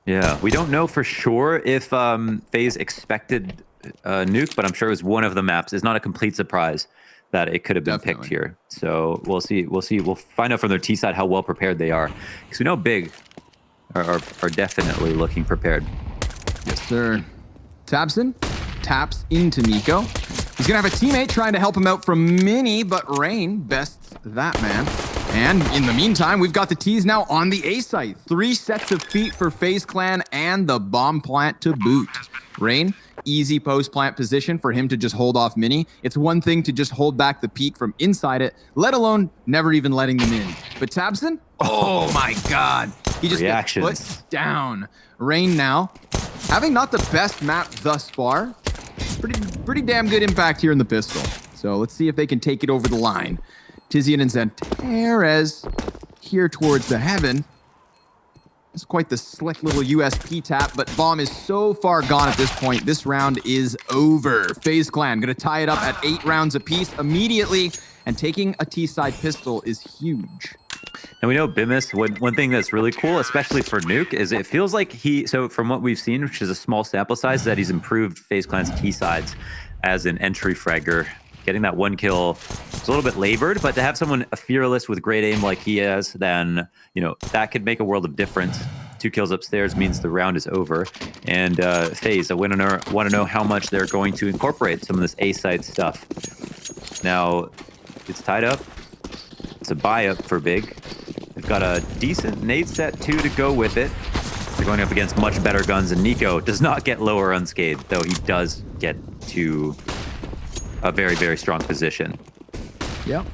Yeah, we don't know for sure if FaZe expected Nuke, but I'm sure it was one of the maps. It's not a complete surprise that it could have been picked here. So we'll see. We'll find out from their T side how well prepared they are, because we know Big are definitely looking prepared. Yes, sir. Tabson taps into Nico. He's gonna have a teammate trying to help him out from Mini, but Rain bests that man. And in the meantime, we've got the T's now on the A site. 3 sets of feet for FaZe Clan and the bomb plant to boot. Rain, easy post plant position for him to just hold off Mini. It's one thing to just hold back the peak from inside it, let alone never even letting them in. But Tabson, oh my God. He just gets put down. Rain now, having not the best map thus far, pretty damn good impact here in the pistol. So let's see if they can take it over the line. Tizian and Zantares here towards the heaven. It's quite the slick little USP tap, but bomb is so far gone at this point. This round is over. FaZe Clan gonna tie it up at 8 rounds apiece immediately, and taking a T-side pistol is huge. And we know Bimis, one thing that's really cool, especially for Nuke, is it feels like so from what we've seen, which is a small sample size, that he's improved FaZe Clan's T-sides as an entry fragger. Getting that 1 kill, it's a little bit labored, but to have someone fearless with great aim like he has, then, that could make a world of difference. 2 kills upstairs means the round is over. And FaZe, I want to know how much they're going to incorporate some of this A-side stuff. Now, it's tied up. It's a buy-up for Big. They've got a decent nade set 2 to go with it. They're going up against much better guns, and Nico does not get lower unscathed, though he does get to a very, very strong position. Yep.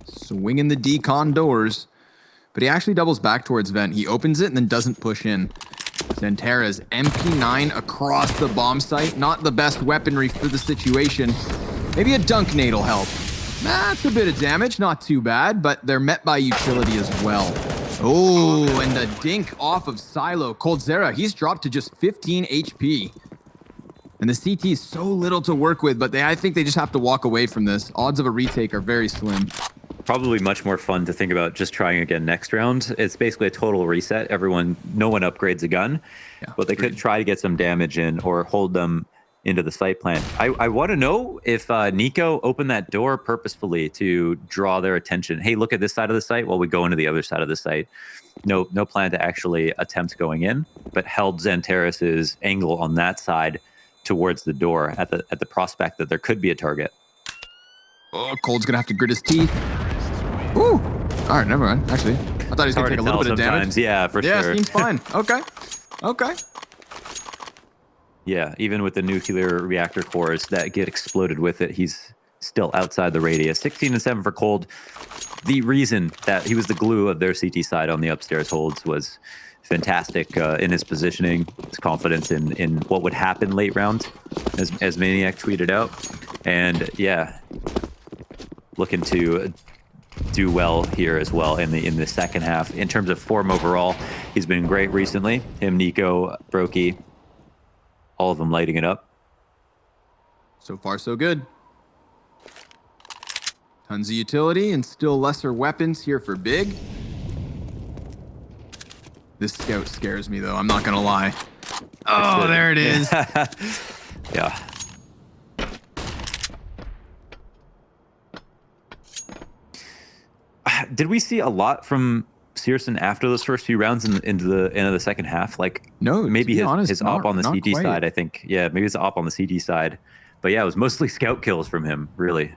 Swinging the decon doors. But he actually doubles back towards vent. He opens it and then doesn't push in. Zantares MP9 across the bomb site. Not the best weaponry for the situation. Maybe a dunk nade will help. That's a bit of damage. Not too bad, but they're met by utility as well. Oh, and the dink off of Silo. coldzera, he's dropped to just 15 HP. And the CT is so little to work with, but I think they just have to walk away from this. Odds of a retake are very slim. Probably much more fun to think about just trying again next round. It's basically a total reset. No one upgrades a gun, but they could try to get some damage in or hold them into the site plan. I want to know if Nico opened that door purposefully to draw their attention. Hey, look at this side of the site while we go into the other side of the site. No plan to actually attempt going in, but held Zantares' angle on that side towards the door at the prospect that there could be a target. Oh, Cold's gonna have to grit his teeth. Ooh. All right, never mind. Actually, I thought he was gonna take a little bit of damage. Yeah, for sure. Yeah, seems fine. Okay. Yeah, even with the nuclear reactor cores that get exploded with it, he's still outside the radius. 16-7 for Cold. The reason that he was the glue of their CT side on the upstairs holds was fantastic in his positioning, his confidence in what would happen late round, as Maniac tweeted out. And yeah, looking to do well here as well in the second half. In terms of form overall, he's been great recently. Him, Nico, Brokey, all of them lighting it up. So far, so good. Tons of utility and still lesser weapons here for Big. This scout scares me, though. I'm not going to lie. Oh, there it is. Yeah. Did we see a lot from Searson after those first few rounds into the end of the second half? Like, no, maybe his op on the CT side, I think. Yeah, maybe his op on the CT side. But yeah, it was mostly scout kills from him, really.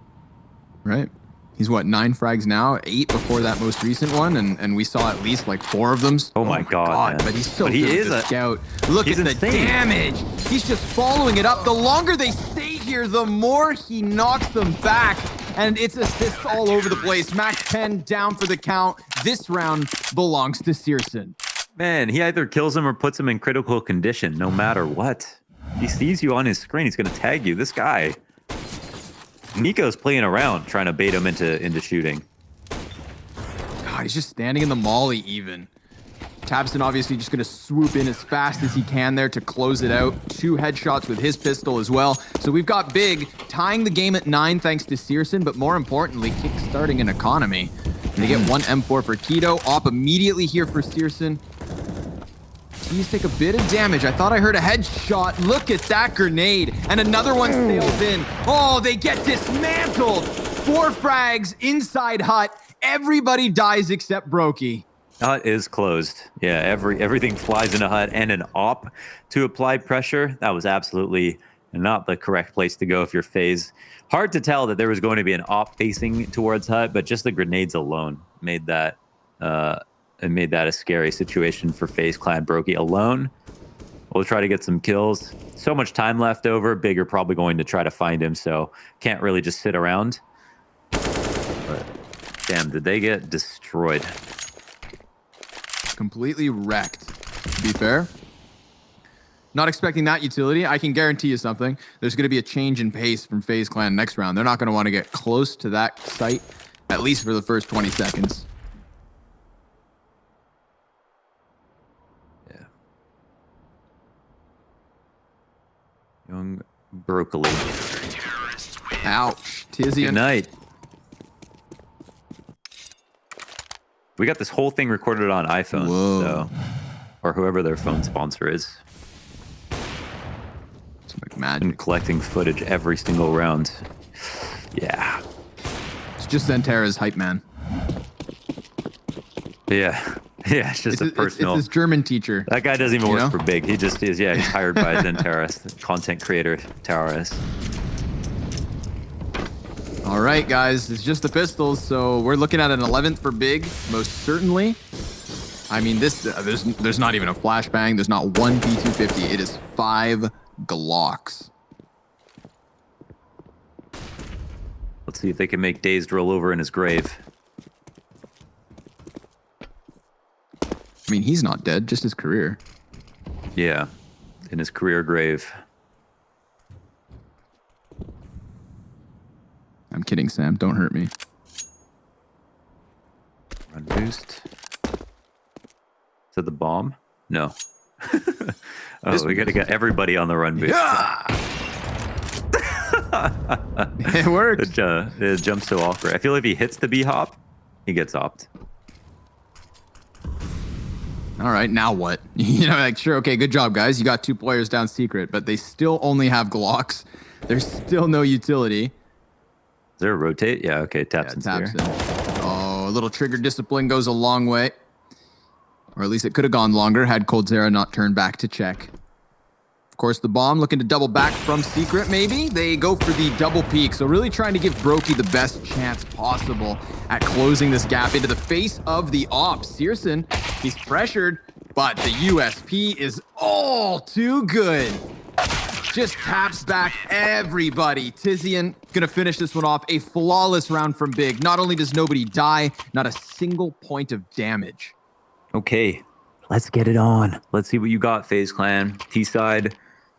Right. He's 9 frags now, 8 before that most recent one, and we saw at least 4 of them. Oh my god, but he's so good as a scout. Look at the damage. He's just following it up. The longer they stay here, the more he knocks them back, and it's assists all over the place. Max 10 down for the count. This round belongs to Searson. Man, he either kills him or puts him in critical condition, no matter what. He sees you on his screen, he's going to tag you. This guy. Nico's playing around, trying to bait him into shooting. God, he's just standing in the molly even. tabseN obviously just going to swoop in as fast as he can there to close it out. 2 headshots with his pistol as well. So we've got Big tying the game at 9 thanks to syrsoN, but more importantly, kickstarting an economy. They get 1 M4 for Keto. Op immediately here for syrsoN. Please take a bit of damage. I thought I heard a headshot. Look at that grenade. And another one sails in. Oh, they get dismantled. 4 frags inside hut. Everybody dies except Brokey. Hut is closed. Yeah, everything flies in a hut and an op to apply pressure. That was absolutely not the correct place to go if you're FaZe. Hard to tell that there was going to be an op facing towards hut, but just the grenades alone made that a scary situation for FaZe Clan. Brokey alone will try to get some kills. So much time left over. Big are probably going to try to find him, so can't really just sit around. But damn, did they get destroyed? Completely wrecked, to be fair. Not expecting that utility. I can guarantee you something. There's going to be a change in pace from FaZe Clan next round. They're not going to want to get close to that site, at least for the first 20 seconds. Yeah. Young Broccoli. Ouch. Tizian. Good night. We got this whole thing recorded on iPhone, so, or whoever their phone sponsor is. It's like magic. Been collecting footage every single round. Yeah. It's just Zentera's hype man. Yeah. Yeah, it's just a personal... It's his German teacher. That guy doesn't even work for Big. He just is, he's hired by Zentera, content creator Taurus. All right, guys, it's just the pistols, so we're looking at an 11th for Big, most certainly. I mean, this there's not even a flashbang. There's not one P250. It is 5 Glocks. Let's see if they can make Dazed roll over in his grave. I mean, he's not dead, just his career. Yeah, in his career grave. I'm kidding, Sam. Don't hurt me. Run boost. Is that the bomb? No. We got to get everybody on the run boost. Yeah! It worked. It jumps so awkward. I feel like if he hits the B hop, he gets opt. All right, now what? You know, like, sure, okay, good job, guys. You got 2 players down secret, but they still only have Glocks. There's still no utility. Is there a rotate? Yeah, okay, tabseN here. Oh, a little trigger discipline goes a long way. Or at least it could have gone longer had coldzera not turned back to check. Of course, the bomb looking to double back from secret, maybe. They go for the double peek, so really trying to give Brokey the best chance possible at closing this gap into the face of the op. syrsoN, he's pressured, but the USP is all too good. Just taps back everybody. Tizian gonna finish this one off. A flawless round from Big. Not only does nobody die, not a single point of damage. Okay, let's get it on. Let's see what you got, FaZe Clan. T-side,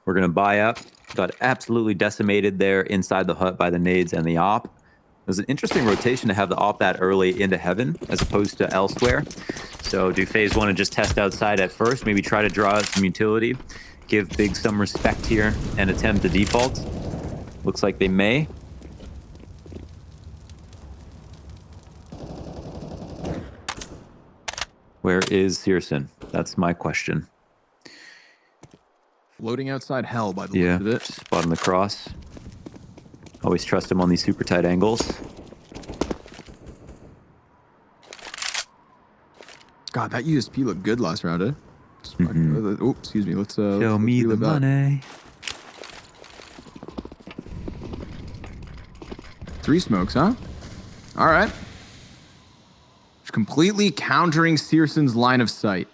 we're gonna buy up. Got absolutely decimated there inside the hut by the nades and the op. It was an interesting rotation to have the op that early into heaven as opposed to elsewhere. So do FaZe want to just test outside at first? Maybe try to draw out some utility? Give Big some respect here and attempt the default. Looks like they may. Where is syrsoN? That's my question. Floating outside hell by the look of it. Spot on the cross. Always trust him on these super tight angles. God, that USP looked good last round, eh? Oh, excuse me. Let's show me the money. 3 smokes, huh? All right. Just completely countering syrsoN's line of sight.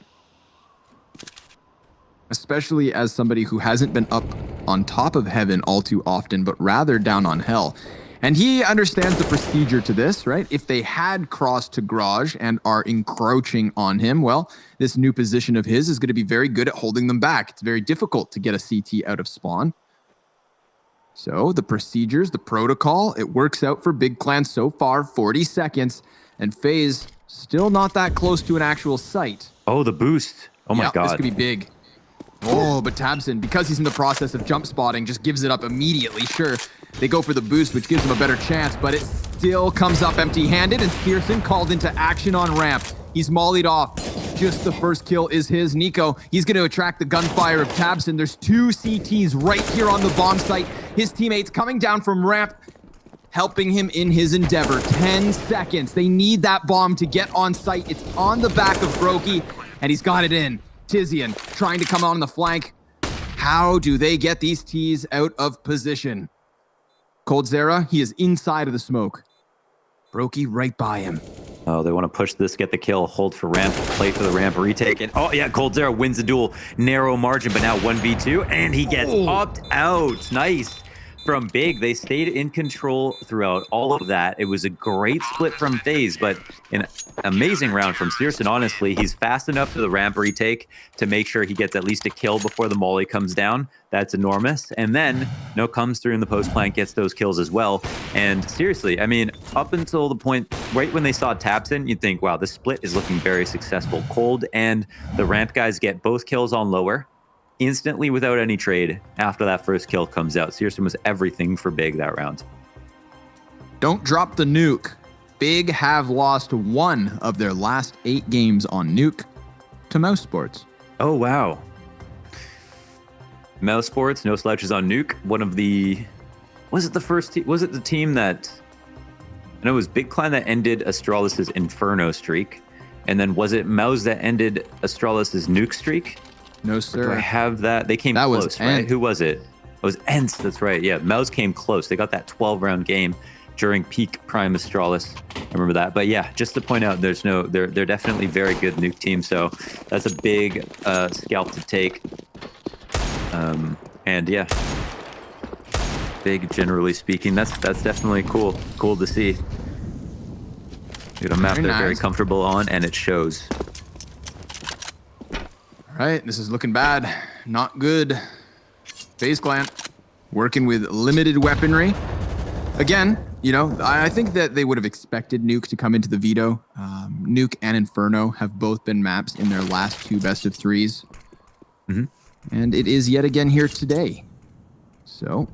Especially as somebody who hasn't been up on top of heaven all too often, but rather down on hell. And he understands the procedure to this, right? If they had crossed to garage and are encroaching on him, well, this new position of his is going to be very good at holding them back. It's very difficult to get a CT out of spawn. So the procedures, the protocol, it works out for Big Clan so far, 40 seconds, and FaZe still not that close to an actual site. Oh, the boost. Oh my God. This could be big. Oh, but Tabson, because he's in the process of jump spotting, just gives it up immediately. Sure, they go for the boost, which gives him a better chance, but it still comes up empty-handed, and Pearson called into action on ramp. He's mollied off. Just the first kill is his. Nico, he's going to attract the gunfire of Tabson. There's 2 CTs right here on the bomb site. His teammates coming down from ramp, helping him in his endeavor. 10 seconds. They need that bomb to get on site. It's on the back of Brokey, and he's got it in. Tizian trying to come on the flank. How do they get these T's out of position? Coldzera, he is inside of the smoke. Brokey right by him. Oh, they want to push this, get the kill, hold for ramp, play for the ramp, retake it. Oh, yeah, Coldzera wins the duel. Narrow margin, but now 1v2, and he gets popped out. Nice. From Big, they stayed in control throughout all of that. It was a great split from FaZe, but an amazing round from Searson, honestly. He's fast enough for the ramp retake to make sure he gets at least a kill before the molly comes down. That's enormous. And then No comes through in the post plant, gets those kills as well. And seriously, I mean, up until the point, right when they saw Tabson, you'd think, wow, this split is looking very successful. Cold and the ramp guys get both kills on lower. Instantly without any trade after that first kill comes out. Searson was everything for Big that round. Don't drop the nuke. Big have lost 1 of their last 8 games on Nuke to Mouse Sports. Oh, wow. Mouse Sports, no slouches on Nuke. One of the... Was it the first team? Was it the team that... I know it was Big Clan that ended Astralis' Inferno streak. And then was it Mouse that ended Astralis' Nuke streak? No, sir. Do I have that? They came close, right? Who was it? It was Ents, that's right. Yeah, Mouse came close. They got that 12-round game during peak Prime Astralis. I remember that. But yeah, just to point out, they're definitely very good Nuke team. So that's a big scalp to take. And yeah, Big, generally speaking, that's definitely cool to see. Dude, a map they're very comfortable on, and it shows. All right, this is looking bad. Not good. FaZe Clan working with limited weaponry. Again, you know, I think that they would have expected Nuke to come into the veto. Nuke and Inferno have both been maps in their last 2 best of 3s. Mm-hmm. And it is yet again here today. So,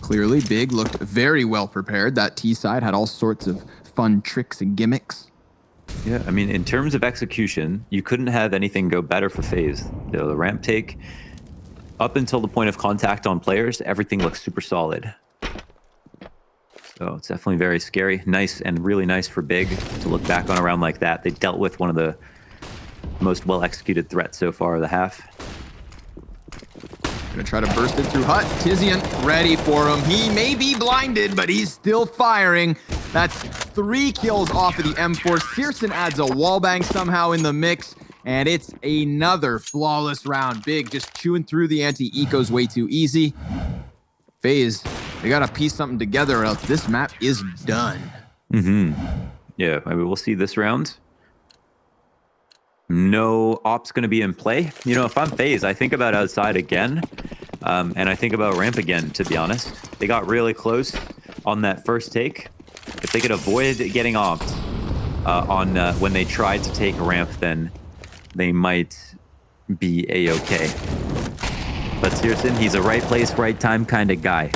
clearly Big looked very well prepared. That T side had all sorts of fun tricks and gimmicks. Yeah, I mean, in terms of execution, you couldn't have anything go better for FaZe. The ramp take, up until the point of contact on players, everything looks super solid. So it's definitely very scary. Nice, and really nice for Big to look back on a round like that. They dealt with one of the most well-executed threats so far of the half. Gonna try to burst it through Hut. Tizian ready for him. He may be blinded, but he's still firing. That's 3 kills off of the M4. Searson adds a wallbang somehow in the mix, and it's another flawless round. Big just chewing through the anti-ecos way too easy. FaZe, they gotta piece something together or else this map is done. Mm-hmm. Yeah, I mean, we'll see this round. No op's going to be in play. You know, if I'm FaZe, I think about outside again, and I think about ramp again, to be honest. They got really close on that first take. If they could avoid getting opt on when they tried to take ramp, then they might be A-okay. But Searson, he's a right place, right time kind of guy.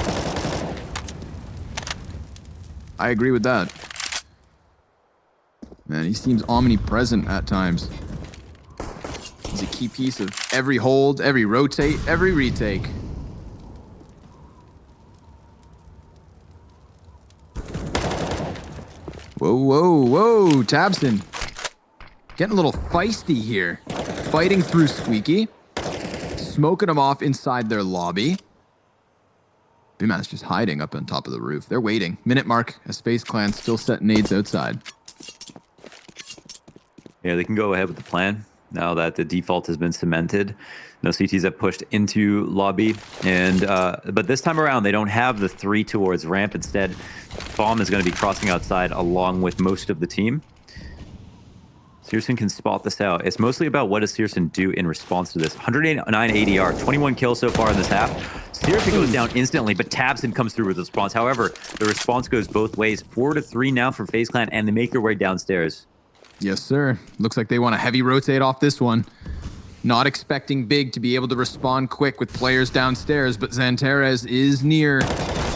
I agree with that. Man, he seems omnipresent at times. He's a key piece of every hold, every rotate, every retake. Whoa, whoa, whoa, Tabson. Getting a little feisty here. Fighting through Squeaky. Smoking him off inside their lobby. BMAS just hiding up on top of the roof. They're waiting. Minute mark as FaZe Clan still setting nades outside. Yeah, they can go ahead with the plan now that the default has been cemented. No CTs have pushed into lobby, and but this time around they don't have the 3 towards ramp. Instead, Bomb is going to be crossing outside along with most of the team. Searson can spot this out. It's mostly about what does Searson do in response to this. 109 ADR, 21 kills so far in this half. Searson goes down instantly, but Tabson comes through with the response. However, the response goes both ways. 4-3 now for FaZe Clan, and they make their way downstairs. Yes, sir. Looks like they want to heavy rotate off this one. Not expecting Big to be able to respond quick with players downstairs, but Zantares is near.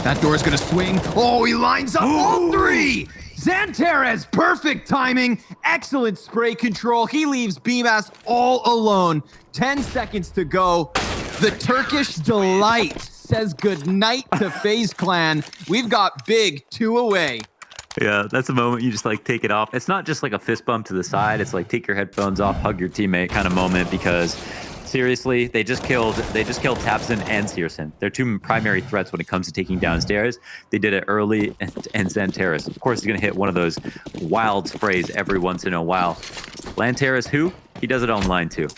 That door's gonna swing. Oh, he lines up all three! Zantares, perfect timing, excellent spray control. He leaves BMAS all alone. 10 seconds to go. The Turkish Delight says goodnight to FaZe Clan. We've got Big 2 away. Yeah, that's a moment you just like take it off. It's not just like a fist bump to the side. It's like take your headphones off, hug your teammate kind of moment, because seriously, they just killed Tabson and Searson. They're two primary threats when it comes to taking downstairs. They did it early, and Zantares, of course, is going to hit one of those wild sprays every once in a while. Lantaris, who? He does it online too.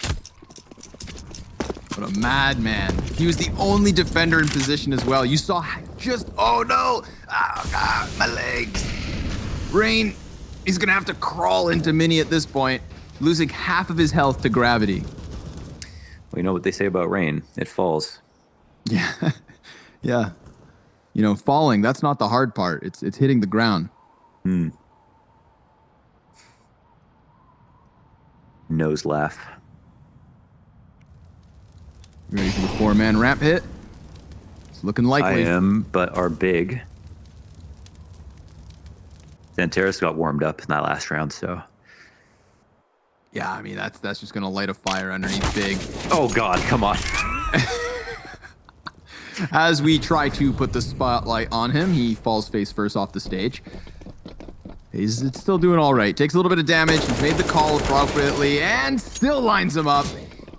What a madman. He was the only defender in position as well. You saw just, oh no, oh God, my legs. Rain, he's gonna have to crawl into Mini at this point, losing half of his health to gravity. Well, you know what they say about rain, it falls. Yeah, yeah. You know, falling, that's not the hard part. It's hitting the ground. Nose laugh. Ready for the 4-man ramp hit? It's looking likely. I am, but are big. Zantares got warmed up in that last round, so. Yeah, I mean, that's just going to light a fire underneath Big. Oh, God, come on. As we try to put the spotlight on him, he falls face first off the stage. He's still doing all right. Takes a little bit of damage. He's made the call appropriately and still lines him up.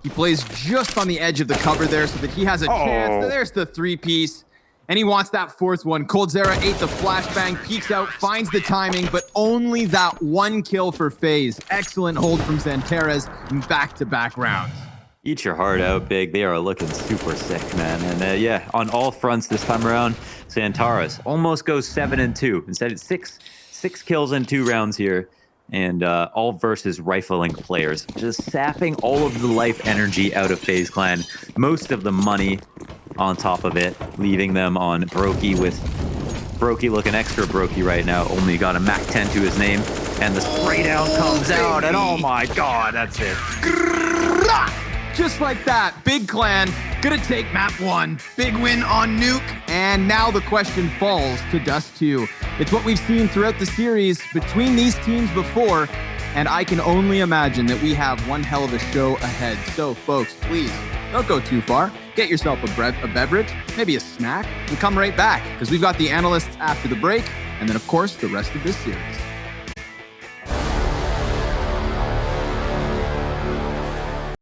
He plays just on the edge of the cover there so that he has a chance. There's the 3-piece. And he wants that 4th one. Coldzera ate the flashbang, peeks out, finds the timing, but only that 1 kill for FaZe. Excellent hold from Zantares in back-to-back rounds. Eat your heart out, Big. They are looking super sick, man. And yeah, on all fronts this time around, Zantares almost goes 7-2. Instead, it's six kills in 2 rounds here. And all versus rifling players, just sapping all of the life energy out of FaZe Clan, most of the money on top of it, leaving them on Brokey, with Brokey looking extra Brokey right now. Only got a Mac 10 to his name, and the spray down comes out, and oh my God, that's it. Just like that, Big Clan gonna take map 1. Big win on Nuke, and now the question falls to Dust 2. It's what we've seen throughout the series between these teams before, and I can only imagine that we have one hell of a show ahead. So, folks, please don't go too far. Get yourself a beverage, maybe a snack, and come right back, because we've got the analysts after the break, and then, of course, the rest of this series.